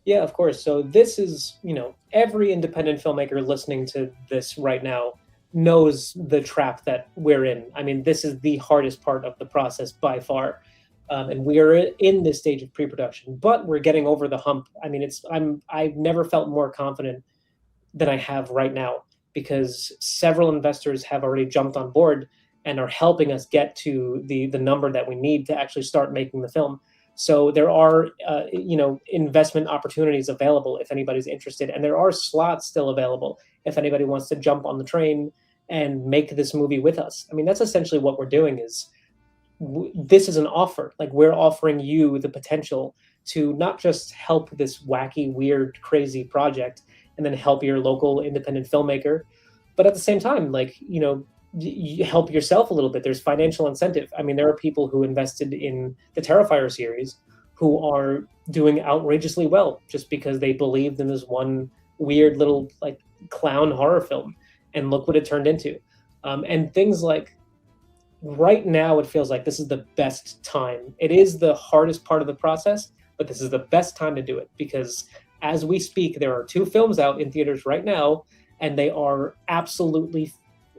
Yeah, of course. So this is, you know, every independent filmmaker listening to this right now knows the trap that we're in. I mean, this is the hardest part of the process by far. And we are in this stage of pre-production, but we're getting over the hump. I mean, I've never felt more confident than I have right now because several investors have already jumped on board and are helping us get to the number that we need to actually start making the film. So there are, investment opportunities available if anybody's interested, and there are slots still available if anybody wants to jump on the train and make this movie with us. I mean, that's essentially what we're doing is. This is an offer. Like we're offering you the potential to not just help this wacky, weird, crazy project and then help your local independent filmmaker, but at the same time, like, you know, you help yourself a little bit. There's financial incentive. I mean, there are people who invested in the Terrifier series who are doing outrageously well just because they believed in this one weird little like clown horror film, and look what it turned into. And things like, right now, it feels like this is the best time. It is the hardest part of the process, but this is the best time to do it because as we speak, there are 2 films out in theaters right now, and they are absolutely,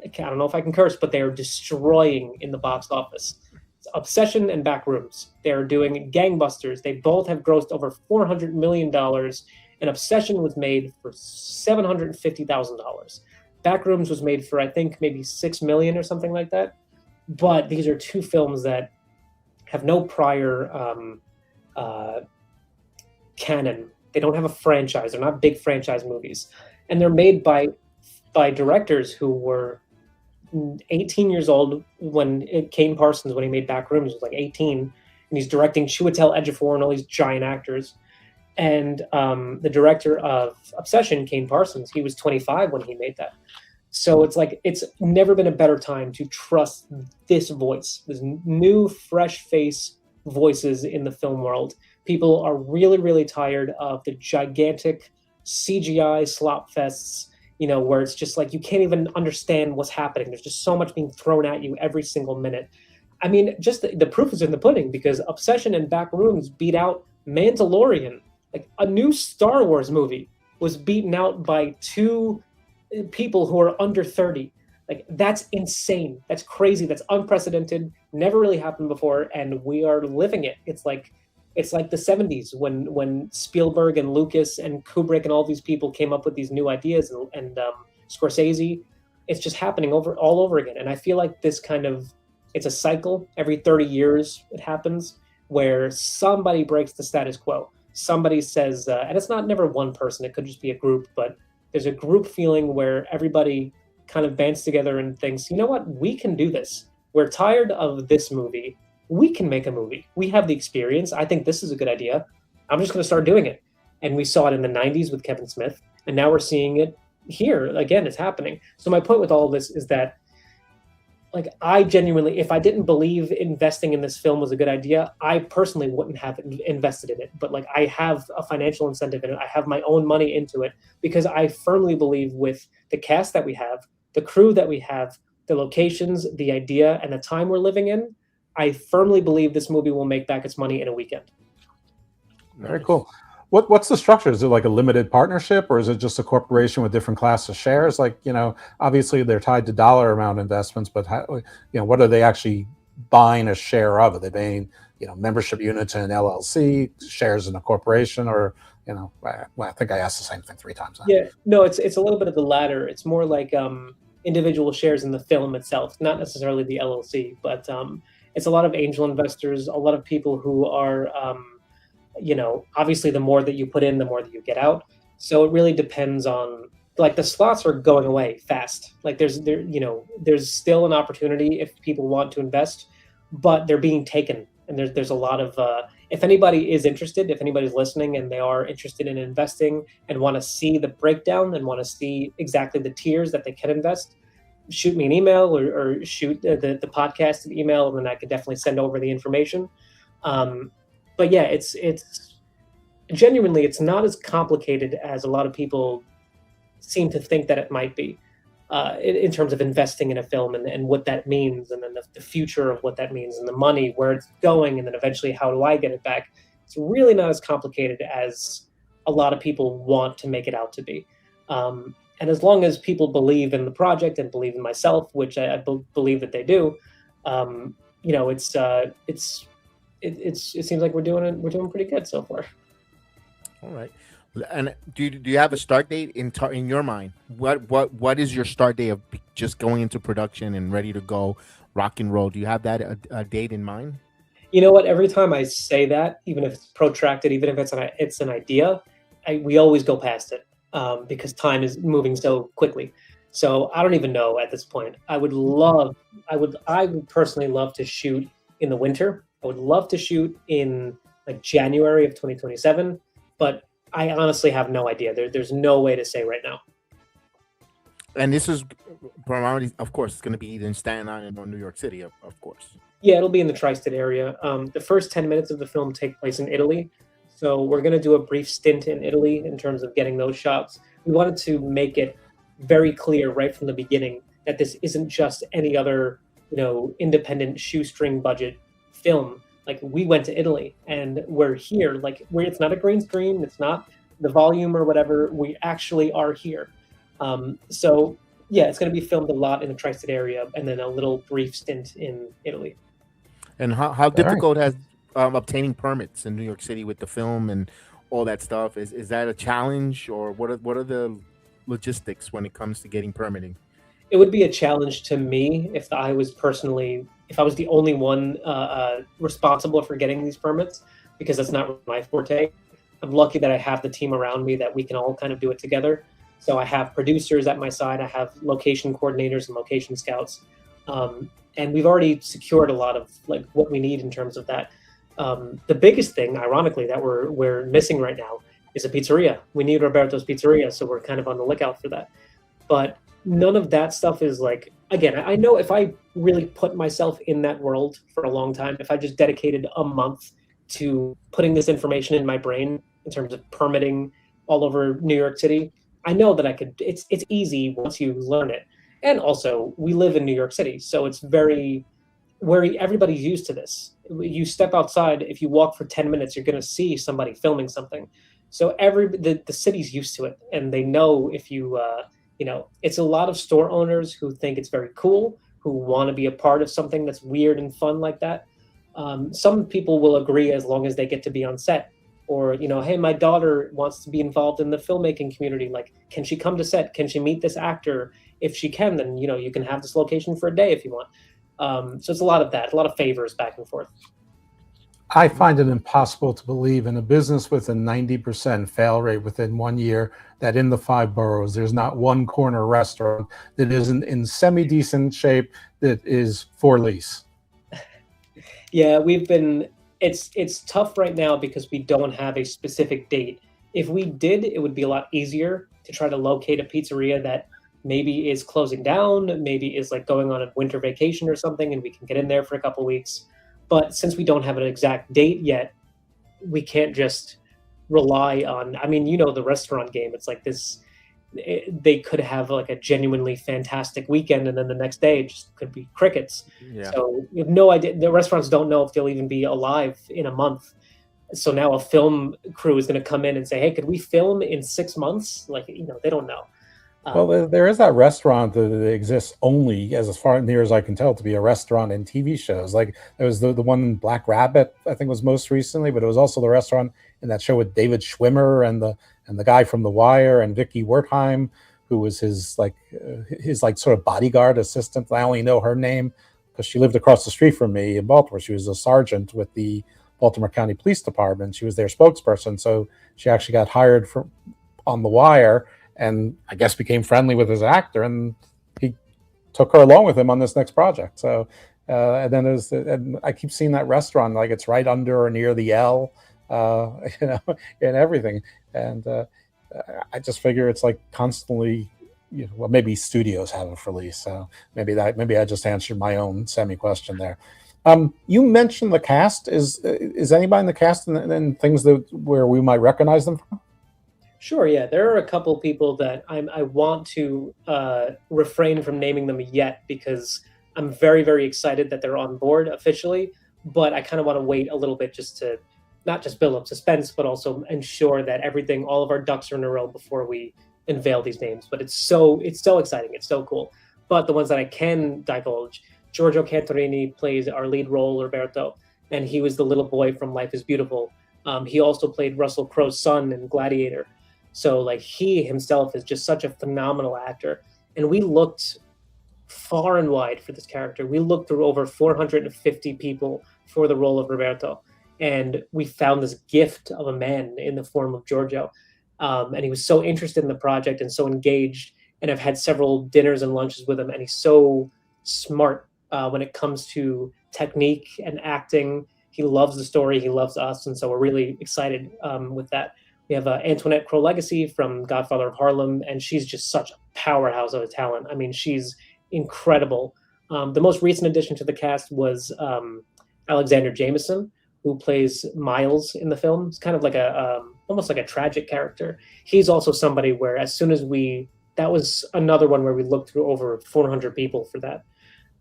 I don't know if I can curse, but they are destroying in the box office. It's Obsession and Backrooms. They are doing gangbusters. They both have grossed over $400 million, and Obsession was made for $750,000. Backrooms was made for, I think, maybe $6 million or something like that. But these are 2 films that have no prior canon. They don't have a franchise. They're not big franchise movies. And they're made by directors who were 18 years old when Kane Parsons, when he made Backrooms, was like 18. And he's directing Chiwetel Ejiofor and all these giant actors. And the director of Obsession, Kane Parsons, he was 25 when he made that. So it's like, it's never been a better time to trust this voice, this new, fresh face voices in the film world. People are really, really tired of the gigantic CGI slop fests, you know, where it's just like, you can't even understand what's happening. There's just so much being thrown at you every single minute. I mean, just the proof is in the pudding because Obsession and Backrooms beat out Mandalorian. Like a new Star Wars movie was beaten out by 2 people who are under 30. Like that's insane. That's crazy. That's unprecedented. Never really happened before, and we are living it. It's like the 70s when Spielberg and Lucas and Kubrick and all these people came up with these new ideas, and Scorsese. It's just happening all over again. And I feel like this kind of, it's a cycle. Every 30 years it happens where somebody breaks the status quo. Somebody says, and it's not never one person. It could just be a group, but there's a group feeling where everybody kind of bands together and thinks, you know what, we can do this. We're tired of this movie. We can make a movie. We have the experience. I think this is a good idea. I'm just going to start doing it. And we saw it in the 90s with Kevin Smith, and now we're seeing it here. Again, it's happening. So my point with all of this is that, like, I genuinely, if I didn't believe investing in this film was a good idea, I personally wouldn't have invested in it. But like, I have a financial incentive in it. I have my own money into it because I firmly believe with the cast that we have, the crew that we have, the locations, the idea, and the time we're living in, I firmly believe this movie will make back its money in a weekend. Very cool. What's the structure? Is it like a limited partnership, or is it just a corporation with different classes of shares? Like, you know, obviously they're tied to dollar amount investments, but how, you know, what are they actually buying a share of? Are they buying, membership units in an LLC, shares in a corporation, or I think I asked the same thing 3 times now. Yeah, no, it's a little bit of the latter. It's more like individual shares in the film itself, not necessarily the LLC, but it's a lot of angel investors, a lot of people who are, obviously the more that you put in, the more that you get out. So it really depends on, like, the slots are going away fast. Like there's still an opportunity if people want to invest, but they're being taken. And there's a lot of, if anybody is interested, if anybody's listening and they are interested in investing and want to see the breakdown and want to see exactly the tiers that they can invest, shoot me an email or shoot the podcast an email, and then I could definitely send over the information. But yeah, it's genuinely, it's not as complicated as a lot of people seem to think that it might be. In terms of investing in a film and what that means, and then the future of what that means, and the money, where it's going, and then eventually how do I get it back. It's really not as complicated as a lot of people want to make it out to be. And as long as people believe in the project and believe in myself, which I believe that they do, it seems like we're doing pretty good so far. All right. And do you have a start date in your mind? What is your start date of just going into production and ready to go, rock and roll? Do you have that a date in mind? You know what? Every time I say that, even if it's protracted, even if it's an idea, we always go past it because time is moving so quickly. So I don't even know at this point. I would personally love to shoot in the winter. I would love to shoot in like January of 2027, but I honestly have no idea. There's no way to say right now. And this is primarily, of course, it's going to be either in Staten Island or New York City, of course. Yeah, it'll be in the tri-state area. The first 10 minutes of the film take place in Italy. So we're going to do a brief stint in Italy in terms of getting those shots. We wanted to make it very clear right from the beginning that this isn't just any other, independent shoestring budget film. Like, we went to Italy and we're here, where it's not a green screen, it's not the volume or whatever, we actually are here. So yeah, it's going to be filmed a lot in the tri-state area and then a little brief stint in Italy. And how difficult has obtaining permits in New York City with the film and all that stuff? Is that a challenge, or what are the logistics when it comes to getting permitting? It would be a challenge to me if I was the only one responsible for getting these permits, because that's not my forte. I'm lucky that I have the team around me that we can all kind of do it together. So I have producers at my side, I have location coordinators and location scouts, and we've already secured a lot of what we need in terms of that. The biggest thing, ironically, that we're missing right now is a pizzeria. We need Roberto's Pizzeria, so we're kind of on the lookout for that. But none of that stuff is again, I know if I really put myself in that world for a long time, if I just dedicated a month to putting this information in my brain in terms of permitting all over New York City, I know that I could, it's easy once you learn it. And also, we live in New York City, so it's everybody's used to this. You step outside, if you walk for 10 minutes, you're going to see somebody filming something. So the city's used to it, and they know if you, it's a lot of store owners who think it's very cool, who want to be a part of something that's weird and fun like that. Some people will agree as long as they get to be on set. Or, hey, my daughter wants to be involved in the filmmaking community. Can she come to set? Can she meet this actor? If she can, then, you can have this location for a day if you want. So it's a lot of that, a lot of favors back and forth. I find it impossible to believe in a business with a 90% fail rate within 1 year that in the 5 boroughs, there's not one corner restaurant that isn't in semi-decent shape that is for lease. Yeah, it's tough right now because we don't have a specific date. If we did, it would be a lot easier to try to locate a pizzeria that maybe is closing down, maybe is going on a winter vacation or something, and we can get in there for a couple of weeks. But since we don't have an exact date yet, we can't just rely on, the restaurant game. It's like this, they could have a genuinely fantastic weekend, and then the next day it just could be crickets. Yeah. So you have no idea. The restaurants don't know if they'll even be alive in a month. So now a film crew is going to come in and say, hey, could we film in 6 months? They don't know. Well, there is that restaurant that exists only, as far near as I can tell, to be a restaurant in TV shows. Like there was the one in Black Rabbit, I think was most recently, but it was also the restaurant in that show with David Schwimmer and the guy from The Wire and Vicky Wertheim, who was his like sort of bodyguard assistant. I only know her name because she lived across the street from me in Baltimore. She was a sergeant with the Baltimore County Police Department. She was their spokesperson, so she actually got hired on The Wire, and I guess became friendly with his actor, and he took her along with him on this next project. So, and then and I keep seeing that restaurant, like it's right under or near the L, and everything. And I just figure it's like constantly, well, maybe studios have it for lease. So maybe I just answered my own semi question there. You mentioned the cast. Is anybody in the cast and things where we might recognize them from? Sure, yeah. There are a couple people that I want to refrain from naming them yet because I'm very, very excited that they're on board officially, but I kind of want to wait a little bit just to not just build up suspense, but also ensure that all of our ducks are in a row before we unveil these names. But it's so exciting. It's so cool. But the ones that I can divulge, Giorgio Cantorini plays our lead role, Roberto, and he was the little boy from Life is Beautiful. He also played Russell Crowe's son in Gladiator. So like he himself is just such a phenomenal actor. And we looked far and wide for this character. We looked through over 450 people for the role of Roberto. And we found this gift of a man in the form of Giorgio. And he was so interested in the project and so engaged. And I've had several dinners and lunches with him. And he's so smart when it comes to technique and acting. He loves the story. He loves us. And so we're really excited with that. We have Antoinette Crowe-Legacy from Godfather of Harlem, and she's just such a powerhouse of a talent. I mean, she's incredible. The most recent addition to the cast was Alexander Jameson, who plays Miles in the film. It's kind of like almost like a tragic character. He's also somebody where that was another one where we looked through over 400 people for that.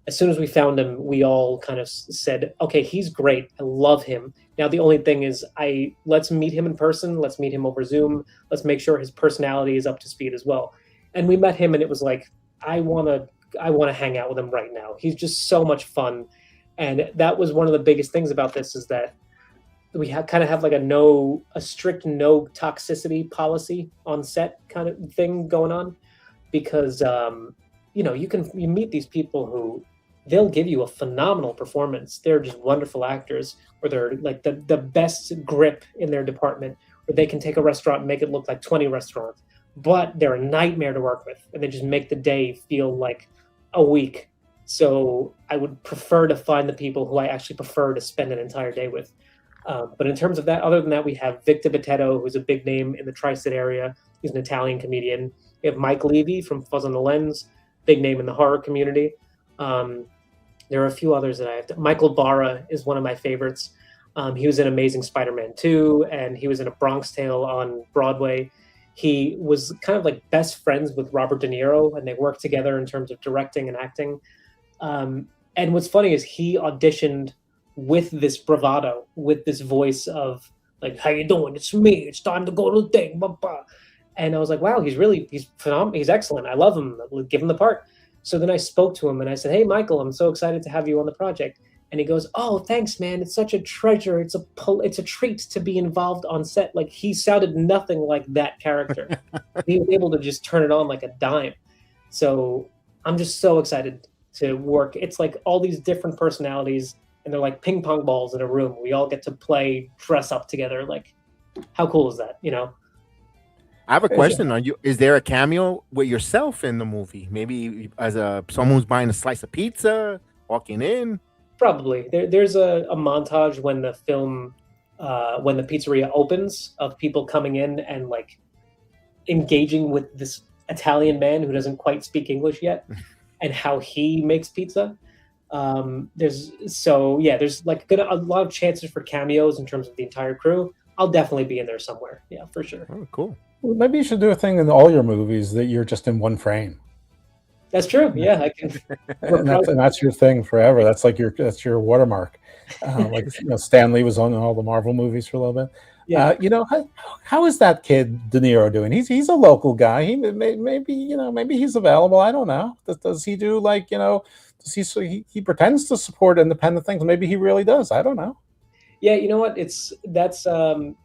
As soon as we found him, we all kind of said, okay, he's great. I love him. Now, the only thing is let's meet him in person. Let's meet him over Zoom. Let's make sure his personality is up to speed as well. And we met him and it was like, I want to hang out with him right now. He's just so much fun. And that was one of the biggest things about this is that we kind of have like a strict no toxicity policy on set kind of thing going on because, you meet these people who they'll give you a phenomenal performance. They're just wonderful actors, or they're like the best grip in their department, where they can take a restaurant and make it look like 20 restaurants, but they're a nightmare to work with, and they just make the day feel like a week. So I would prefer to find the people who I actually prefer to spend an entire day with. But in terms of that, other than that, we have Victor Bettetto, who's a big name in the tri-state area. He's an Italian comedian. We have Mike Levy from Fuzz on the Lens, big name in the horror community. There are a few others that I have. Michael Barra is one of my favorites. He was in Amazing Spider-Man 2, and he was in A Bronx Tale on Broadway. He was kind of like best friends with Robert De Niro, and they worked together in terms of directing and acting. And what's funny is he auditioned with this bravado, with this voice of like, how you doing? It's me. It's time to go to the thing. Blah, blah. And I was like, wow, he's phenomenal. He's excellent. I love him. Give him the part. So then I spoke to him and I said, hey, Michael, I'm so excited to have you on the project. And he goes, oh, thanks, man. It's such a treasure. It's a treat to be involved on set. Like, he sounded nothing like that character. He was able to just turn it on like a dime. So I'm just so excited to work. It's like all these different personalities, and they're like ping pong balls in a room. We all get to play, dress up together. Like, how cool is that, I have a question on you. Is there a cameo with yourself in the movie? Maybe as someone who's buying a slice of pizza, walking in? Probably. There's a montage when the film, when the pizzeria opens, of people coming in and like engaging with this Italian man who doesn't quite speak English yet, and how he makes pizza. There's like a lot of chances for cameos in terms of the entire crew. I'll definitely be in there somewhere. Yeah, for sure. Oh, cool. Well, maybe you should do a thing in all your movies that you're just in one frame. That's true. Yeah, I can. and that's your thing forever. That's your watermark. Stan Lee was on all the Marvel movies for a little bit. Yeah. How is that kid De Niro doing? He's a local guy. Maybe maybe he's available. I don't know. Does he do like Does he pretends to support independent things? Maybe he really does. I don't know. Yeah, you know what? That's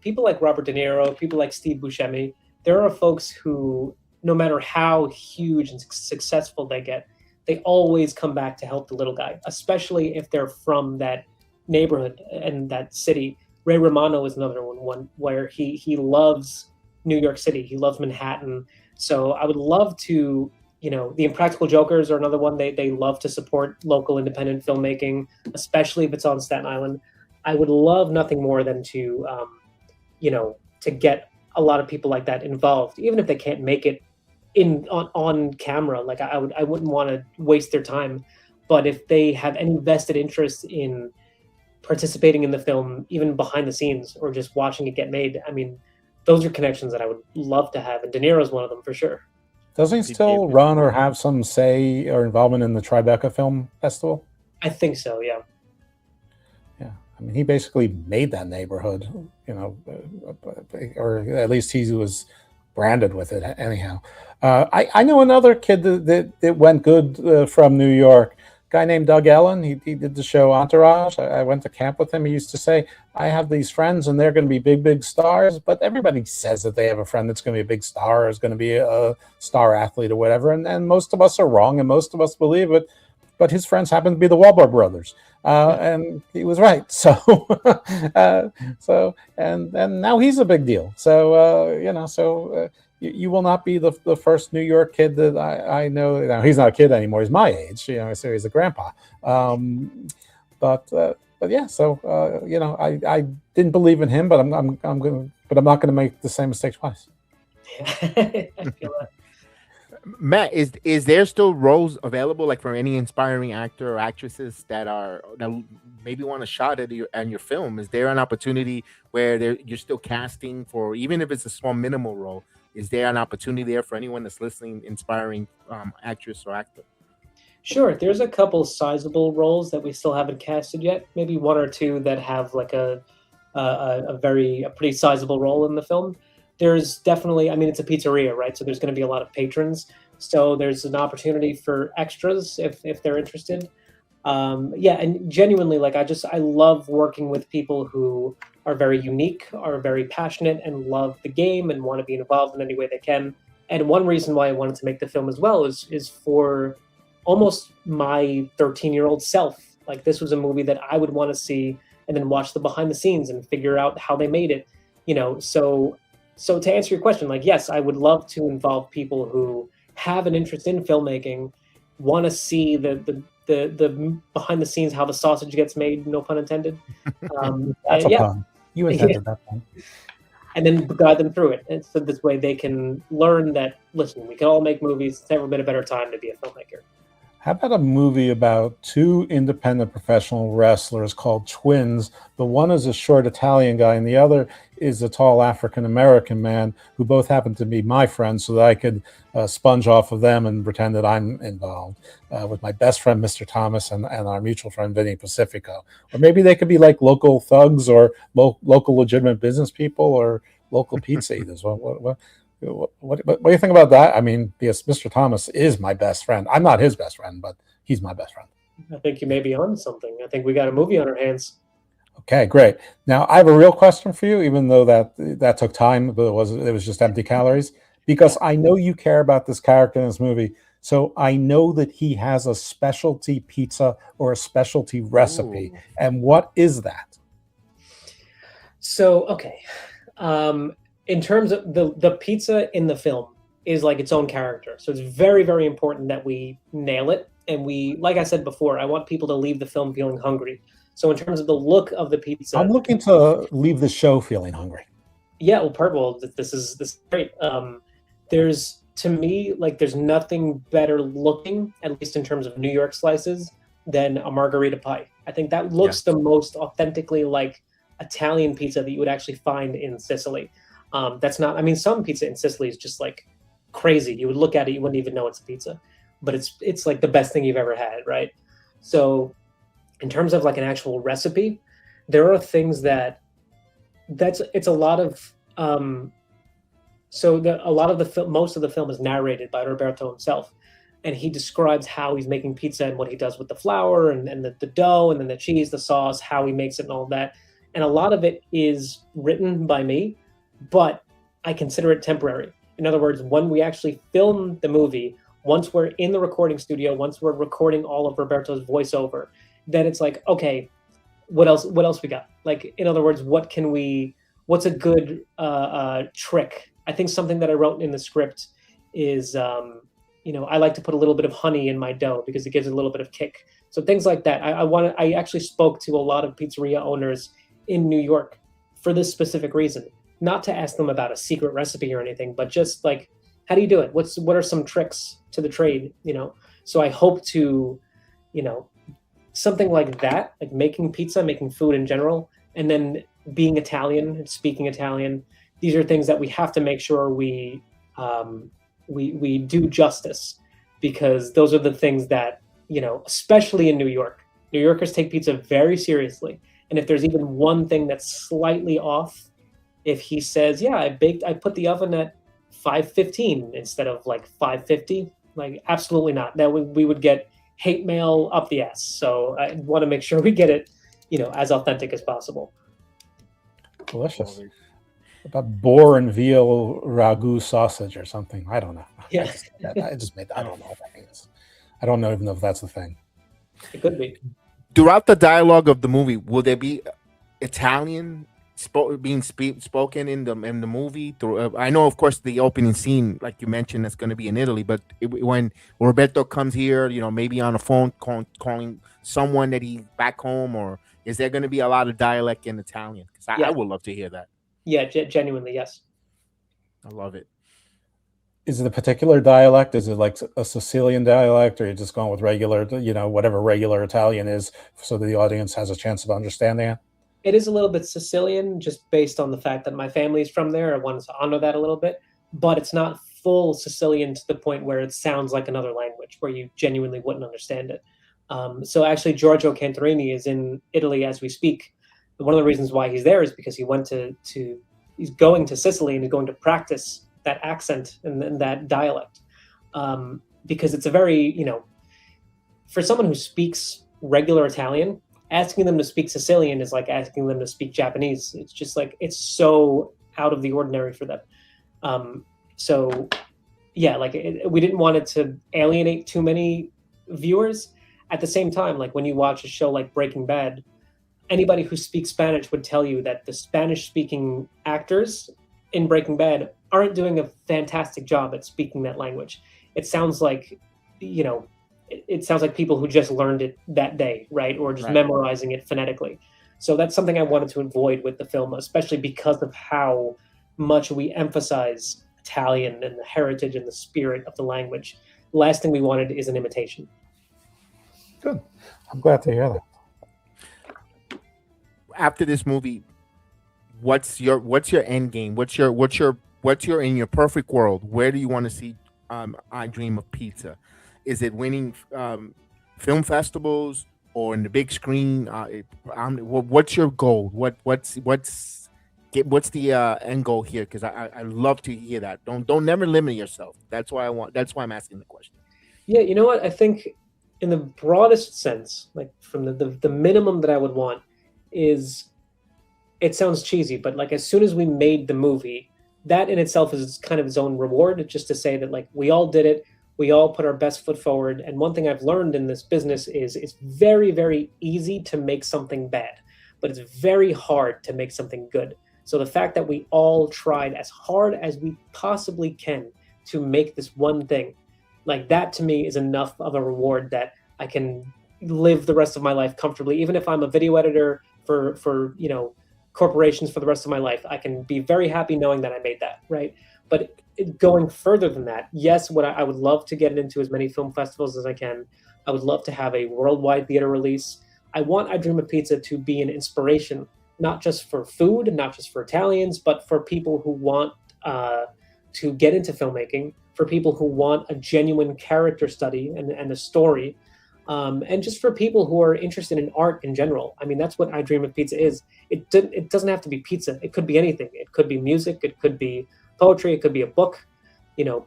people like Robert De Niro, people like Steve Buscemi. There are folks who, no matter how huge and successful they get, they always come back to help the little guy, especially if they're from that neighborhood and that city. Ray Romano is another one where he loves New York City. He loves Manhattan. So I would love to, the Impractical Jokers are another one. They love to support local independent filmmaking, especially if it's on Staten Island. I would love nothing more than to, to get a lot of people like that involved, even if they can't make it on camera. Like I wouldn't want to waste their time, but if they have any vested interest in participating in the film, even behind the scenes or just watching it get made, I mean, those are connections that I would love to have, and De Niro's one of them for sure. Doesn't he still run or have some say or involvement in the Tribeca Film Festival? I think so, yeah. Yeah, I mean, he basically made that neighborhood, or at least he was branded with it anyhow. I know another kid that went good from New York, a guy named Doug Ellen. He did the show Entourage. I went to camp with him. He used to say, I have these friends and they're going to be big stars, but everybody says that they have a friend that's going to be a big star or is going to be a star athlete or whatever. And most of us are wrong and most of us believe it. But his friends happen to be the Wahlberg brothers, and he was right. So, and now he's a big deal. So, you will not be the first New York kid that I know. Now he's not a kid anymore; he's my age. So he's a grandpa. But yeah. So I didn't believe in him, but I'm going. But I'm not going to make the same mistake twice. I feel that. Matt, is there still roles available, like from any inspiring actor or actresses that maybe want a shot at your film? Is there an opportunity where you're still casting for, even if it's a small minimal role? Is there an opportunity there for anyone that's listening, inspiring actress or actor? Sure, there's a couple sizable roles that we still haven't casted yet. Maybe one or two that have like a pretty sizable role in the film. There's definitely, I mean, it's a pizzeria, right? So there's going to be a lot of patrons. So there's an opportunity for extras if they're interested. Yeah, and genuinely, like I love working with people who are very unique, are very passionate, and love the game and want to be involved in any way they can. And one reason why I wanted to make the film as well is for almost my 13-year-old self. Like this was a movie that I would want to see and then watch the behind the scenes and figure out how they made it. So to answer your question, like, yes, I would love to involve people who have an interest in filmmaking, want to see the behind the scenes, how the sausage gets made, no pun intended. That's a pun. You intended that pun. And then guide them through it. And so this way they can learn that, listen, we can all make movies. It's never been a better time to be a filmmaker. How about a movie about two independent professional wrestlers called twins? The one is a short Italian guy, and the other is a tall African-American man, who both happen to be my friends, so that I could sponge off of them and pretend that I'm involved with my best friend, Mr. Thomas, and our mutual friend, Vinny Pacifico. Or maybe they could be like local thugs or local legitimate business people or local pizza eaters. What do you think about that? I mean, because Mr. Thomas is my best friend. I'm not his best friend, but he's my best friend. I think you may be on something. I think we got a movie on our hands. Okay, great. Now I have a real question for you, even though that took time, but it was just empty calories. Because I know you care about this character in this movie, so I know that he has a specialty pizza or a specialty recipe. Ooh. And what is that? So, okay. In terms of the pizza in the film is like its own character. So it's very, very important that we nail it. And like I said before, I want people to leave the film feeling hungry. So in terms of the look of the pizza, I'm looking to leave the show feeling hungry. Yeah, well, this is great. There's, to me, like there's nothing better looking, at least in terms of New York slices, than a margarita pie. I think that looks the most authentically like Italian pizza that you would actually find in Sicily. That's not, I mean, some pizza in Sicily is just like crazy. You would look at it, you wouldn't even know it's a pizza, but it's like the best thing you've ever had, right? So in terms of like an actual recipe, there are things that it's a lot of most of the film is narrated by Roberto himself, and he describes how he's making pizza and what he does with the flour and the dough and then the cheese, the sauce, how he makes it and all that. And a lot of it is written by me, but I consider it temporary. In other words, when we actually film the movie, once we're in the recording studio, once we're recording all of Roberto's voiceover, then it's like, okay, what else we got? Like, in other words, what's a good trick? I think something that I wrote in the script is, I like to put a little bit of honey in my dough because it gives it a little bit of kick. So things like that. I actually spoke to a lot of pizzeria owners in New York for this specific reason, not to ask them about a secret recipe or anything, but just like, how do you do it? What are some tricks to the trade? So I hope to, something like that, like making pizza, making food in general, and then being Italian and speaking Italian. These are things that we have to make sure we do justice, because those are the things that, especially in New York, New Yorkers take pizza very seriously. And if there's even one thing that's slightly off, if he says, yeah, I put the oven at 515 instead of like 550, like absolutely not. That we would get hate mail up the ass. So I want to make sure we get it, as authentic as possible. Delicious. About boar and veal ragu sausage or something. I don't know. Yeah. I just made that. I don't know what that means. I don't even know if that's the thing. It could be. Throughout the dialogue of the movie, will there be Italian being spoken in the movie? I know, of course, the opening scene, like you mentioned, that's going to be in Italy. But when Roberto comes here, maybe on a phone calling someone that he's back home, or is there going to be a lot of dialect in Italian? Because I would love to hear that. Yeah, genuinely, yes. I love it. Is it a particular dialect? Is it like a Sicilian dialect, or you're just going with regular, whatever regular Italian is, so that the audience has a chance of understanding it? It is a little bit Sicilian, just based on the fact that my family's from there. I wanted to honor that a little bit, but it's not full Sicilian to the point where it sounds like another language, where you genuinely wouldn't understand it. So actually, Giorgio Cantarini is in Italy as we speak. One of the reasons why he's there is because he went he's going to Sicily and he's going to practice that accent and that dialect, because it's a very, for someone who speaks regular Italian, asking them to speak Sicilian is like asking them to speak Japanese. It's just like, it's so out of the ordinary for them. So yeah, like we didn't want it to alienate too many viewers. At the same time, like when you watch a show like Breaking Bad, anybody who speaks Spanish would tell you that the Spanish-speaking actors in Breaking Bad aren't doing a fantastic job at speaking that language. It sounds like, it sounds like people who just learned it that day, right? Or just memorizing it phonetically. So that's something I wanted to avoid with the film, especially because of how much we emphasize Italian and the heritage and the spirit of the language. The last thing we wanted is an imitation. Good. I'm glad to hear that. After this movie, what's your end game? What's your in your perfect world? Where do you want to see I Dream of Pizza? Is it winning film festivals or in the big screen? What's your goal? What's the end goal here? Because I love to hear that. Don't never limit yourself. That's why I'm asking the question. Yeah, you know what? I think in the broadest sense, like from the minimum that I would want is, it sounds cheesy, but like as soon as we made the movie, that in itself is kind of its own reward, just to say that like we all did it, we all put our best foot forward. And one thing I've learned in this business is it's very, very easy to make something bad, but it's very hard to make something good. So the fact that we all tried as hard as we possibly can to make this one thing, like that to me is enough of a reward that I can live the rest of my life comfortably. Even if I'm a video editor for corporations for the rest of my life, I can be very happy knowing that I made that, right? But going further than that, yes, I would love to get into as many film festivals as I can. I would love to have a worldwide theater release. I want I Dream of Pizza to be an inspiration, not just for food, not just for Italians, but for people who want to get into filmmaking, for people who want a genuine character study and a story, And just for people who are interested in art in general. I mean, that's what I Dream of Pizza is. It doesn't have to be pizza. It could be anything. It could be music. It could be poetry. It could be a book,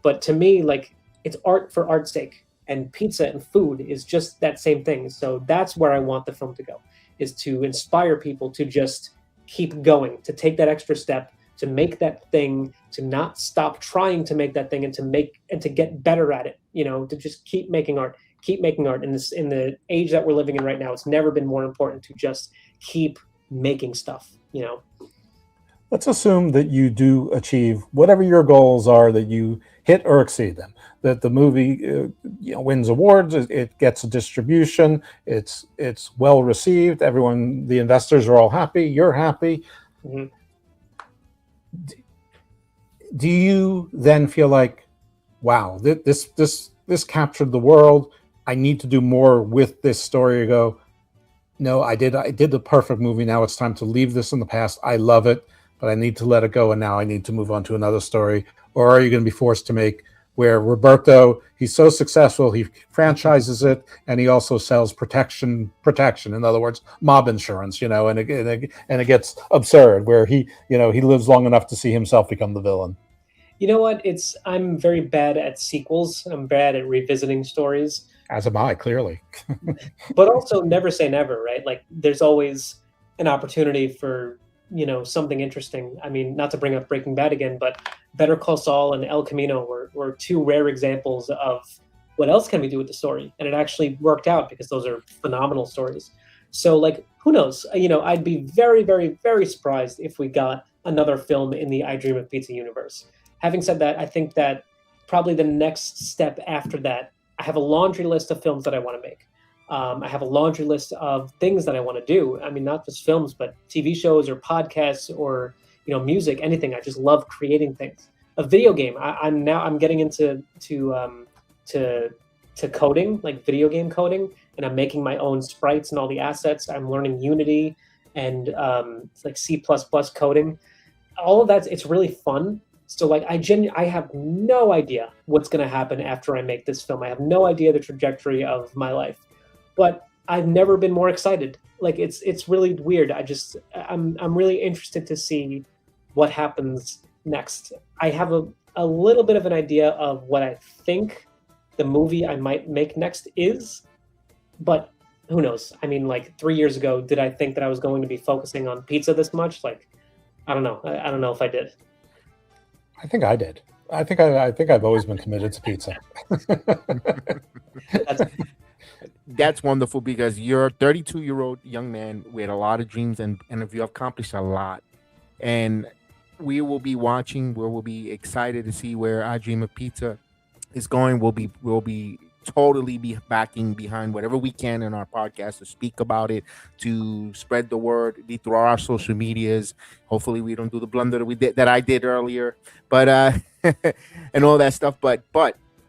but to me, like, it's art for art's sake, and pizza and food is just that same thing. So that's where I want the film to go, is to inspire people to just keep going, to take that extra step, to make that thing, to not stop trying to make that thing, and to get better at it, to just keep making art. In the age that we're living in right now, it's never been more important to just keep making stuff. Let's assume that you do achieve whatever your goals are, that you hit or exceed them, that the movie wins awards, it gets a distribution, it's well received, everyone, the investors are all happy, you're happy. Mm-hmm. Do you then feel like, wow, this captured the world, I need to do more with this story? You go, no, I did the perfect movie, now it's time to leave this in the past, I love it, but I need to let it go, and now I need to move on to another story? Or are you going to be forced to make where Roberto, he's so successful, he franchises it, and he also sells protection, in other words, mob insurance, and it gets absurd, where he lives long enough to see himself become the villain? You know what? I'm very bad at sequels. I'm bad at revisiting stories. As am I, clearly. But also never say never, right? Like, there's always an opportunity for something interesting. I mean, not to bring up Breaking Bad again, but Better Call Saul and El Camino were two rare examples of what else can we do with the story, and it actually worked out because those are phenomenal stories. So, like, who knows? I'd be very, very, very surprised if we got another film in the I Dream of Pizza universe. Having said that, I think that probably the next step after that, I have a laundry list of films that I want to make. I have a laundry list of things that I want to do. I mean, not just films, but TV shows or podcasts or music, anything. I just love creating things. A video game. I'm getting into coding, like video game coding, and I'm making my own sprites and all the assets. I'm learning Unity and like C++ coding. All of that. It's really fun. So, like, I have no idea what's going to happen after I make this film. I have no idea the trajectory of my life. But I've never been more excited. Like, it's really weird. I'm really interested to see what happens next. I have a little bit of an idea of what I think the movie I might make next is, but who knows? I mean, like, 3 years ago, did I think that I was going to be focusing on pizza this much? Like, I don't know. I don't know if I did. I think I did. I think I've always been committed to pizza. That's wonderful, because you're a 32-year-old young man with a lot of dreams, and if you accomplished a lot, and we will be watching, we will be excited to see where I Dream of Pizza is going. We'll be totally be backing behind whatever we can in our podcast to speak about it, to spread the word, be through our social medias. Hopefully we don't do the blunder that I did earlier, but and all that stuff. But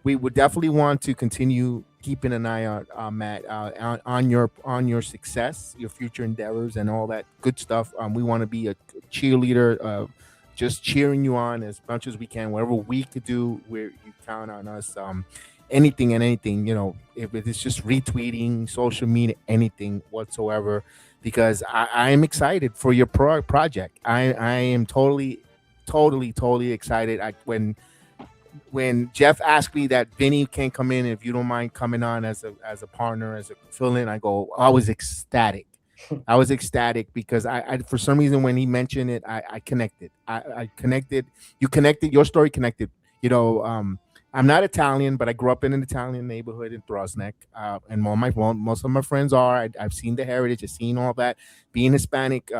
we would definitely want to continue keeping an eye out, Matt, on your success, your future endeavors, and all that good stuff. We want to be a cheerleader, just cheering you on as much as we can. Whatever we could do, you count on us. Anything, if it's just retweeting, social media, anything whatsoever, because I am excited for your project. I am totally excited. When Jeff asked me that Vinny can come in, if you don't mind coming on as a partner, as a fill-in, I was ecstatic. I was ecstatic because I for some reason, when he mentioned it, I connected. I connected. You connected. Your story connected. I'm not Italian, but I grew up in an Italian neighborhood in Throsneck, and most of my friends are. I've seen the heritage. I've seen all that. Being Hispanic,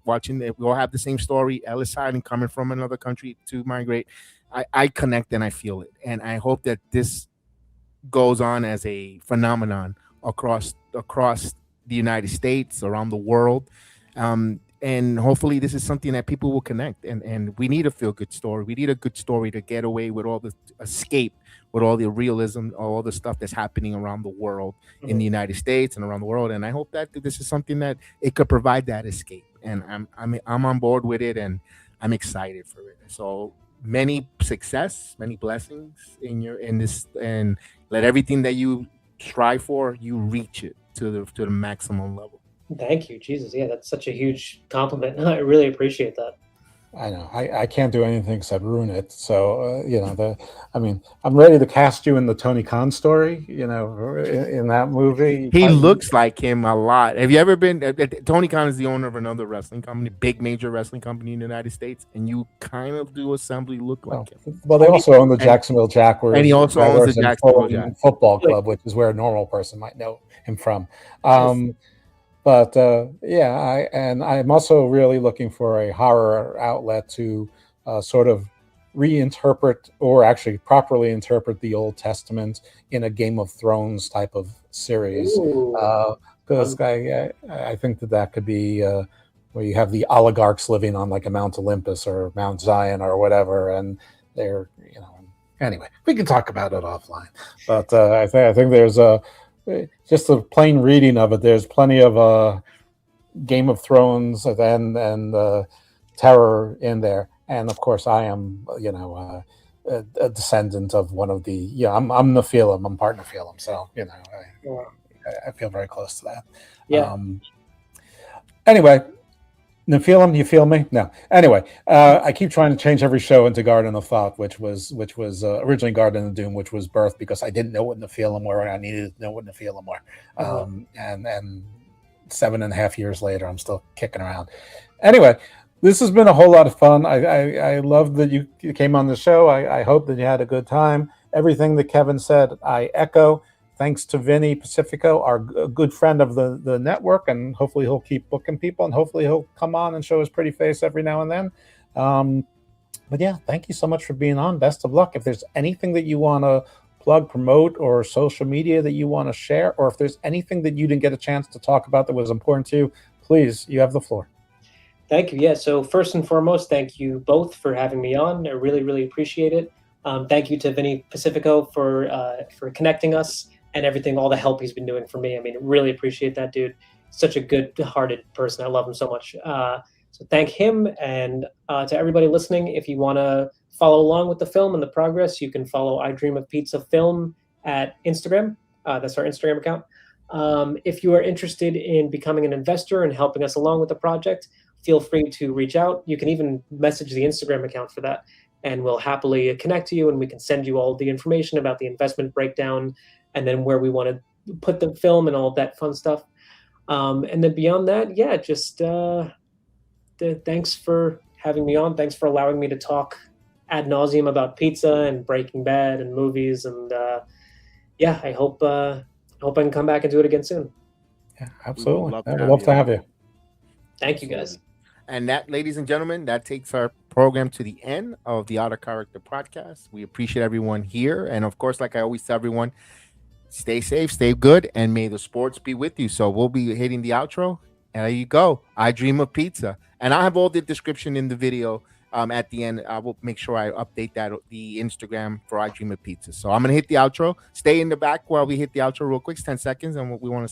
watching, we all have the same story. Ellis Island, coming from another country to migrate. I connect and I feel it, and I hope that this goes on as a phenomenon across the United States, around the world, and hopefully this is something that people will connect. And we need a feel-good story. We need a good story to get away with all the escape, with all the realism, all the stuff that's happening around the world, in the United States and around the world. And I hope that this is something that it could provide that escape. And I'm on board with it, and I'm excited for it. So many success, many blessings in this, and let everything that you strive for, you reach it to the maximum level. Thank you, Jesus. Yeah, that's such a huge compliment. I really appreciate that. I know I can't do anything except ruin it. So I'm ready to cast you in the Tony Khan story. In that movie, He looks like him a lot. Have you ever been? Tony Khan is the owner of another wrestling company, big major wrestling company in the United States, and you kind of do assembly look like him. Well, they also own the Jacksonville Jaguars, and he also owns the Jacksonville Jaguars football club, which is where a normal person might know him from. But I'm also really looking for a horror outlet to sort of reinterpret, or actually properly interpret, the Old Testament in a Game of Thrones type of series. Because I think that could be where you have the oligarchs living on like a Mount Olympus or Mount Zion or whatever, and they're anyway, we can talk about it offline. But I think there's just a plain reading of it, there's plenty of Game of Thrones and terror in there. And of course, I am, a descendant of one of the. I'm Nephilim. I'm part Nephilim, so I feel very close to that. Yeah. Anyway, Nephilim, you feel me? No. Anyway, I keep trying to change every show into Garden of Thought, which was originally Garden of Doom, which was birthed because I didn't know what Nephilim were, and I needed to know what Nephilim were. And 7.5 years later, I'm still kicking around. Anyway, this has been a whole lot of fun. I love that you came on the show. I hope that you had a good time. Everything that Kevin said, I echo. Thanks to Vinny Pacifico, our good friend of the network, and hopefully he'll keep booking people, and hopefully he'll come on and show his pretty face every now and then. But yeah, thank you so much for being on. Best of luck. If there's anything that you want to plug, promote, or social media that you want to share, or if there's anything that you didn't get a chance to talk about that was important to you, please, you have the floor. Thank you. Yeah. So first and foremost, thank you both for having me on. I really, really appreciate it. Thank you to Vinny Pacifico for connecting us and everything, all the help he's been doing for me. I mean, really appreciate that, dude. Such a good-hearted person. I love him so much. So thank him, and to everybody listening, if you want to follow along with the film and the progress, you can follow I Dream of Pizza Film at Instagram. That's our Instagram account. If you are interested in becoming an investor and helping us along with the project, feel free to reach out. You can even message the Instagram account for that, and we'll happily connect to you, and we can send you all the information about the investment breakdown and then where we want to put the film and all of that fun stuff. And then beyond that, yeah, just thanks for having me on. Thanks for allowing me to talk ad nauseum about pizza and Breaking Bad and movies. And yeah, I hope I can come back and do it again soon. Yeah, absolutely. I'd love to have you. Thank you, guys. And that, ladies and gentlemen, that takes our program to the end of the Out of Character podcast. We appreciate everyone here. And of course, like I always tell everyone, stay safe, stay good, and may the sports be with you. So we'll be hitting the outro. And there you go. I Dream of Pizza. And I'll have all the description in the video at the end. I will make sure I update the Instagram for I Dream of Pizza. So I'm going to hit the outro. Stay in the back while we hit the outro real quick. It's 10 seconds. And what we want to say.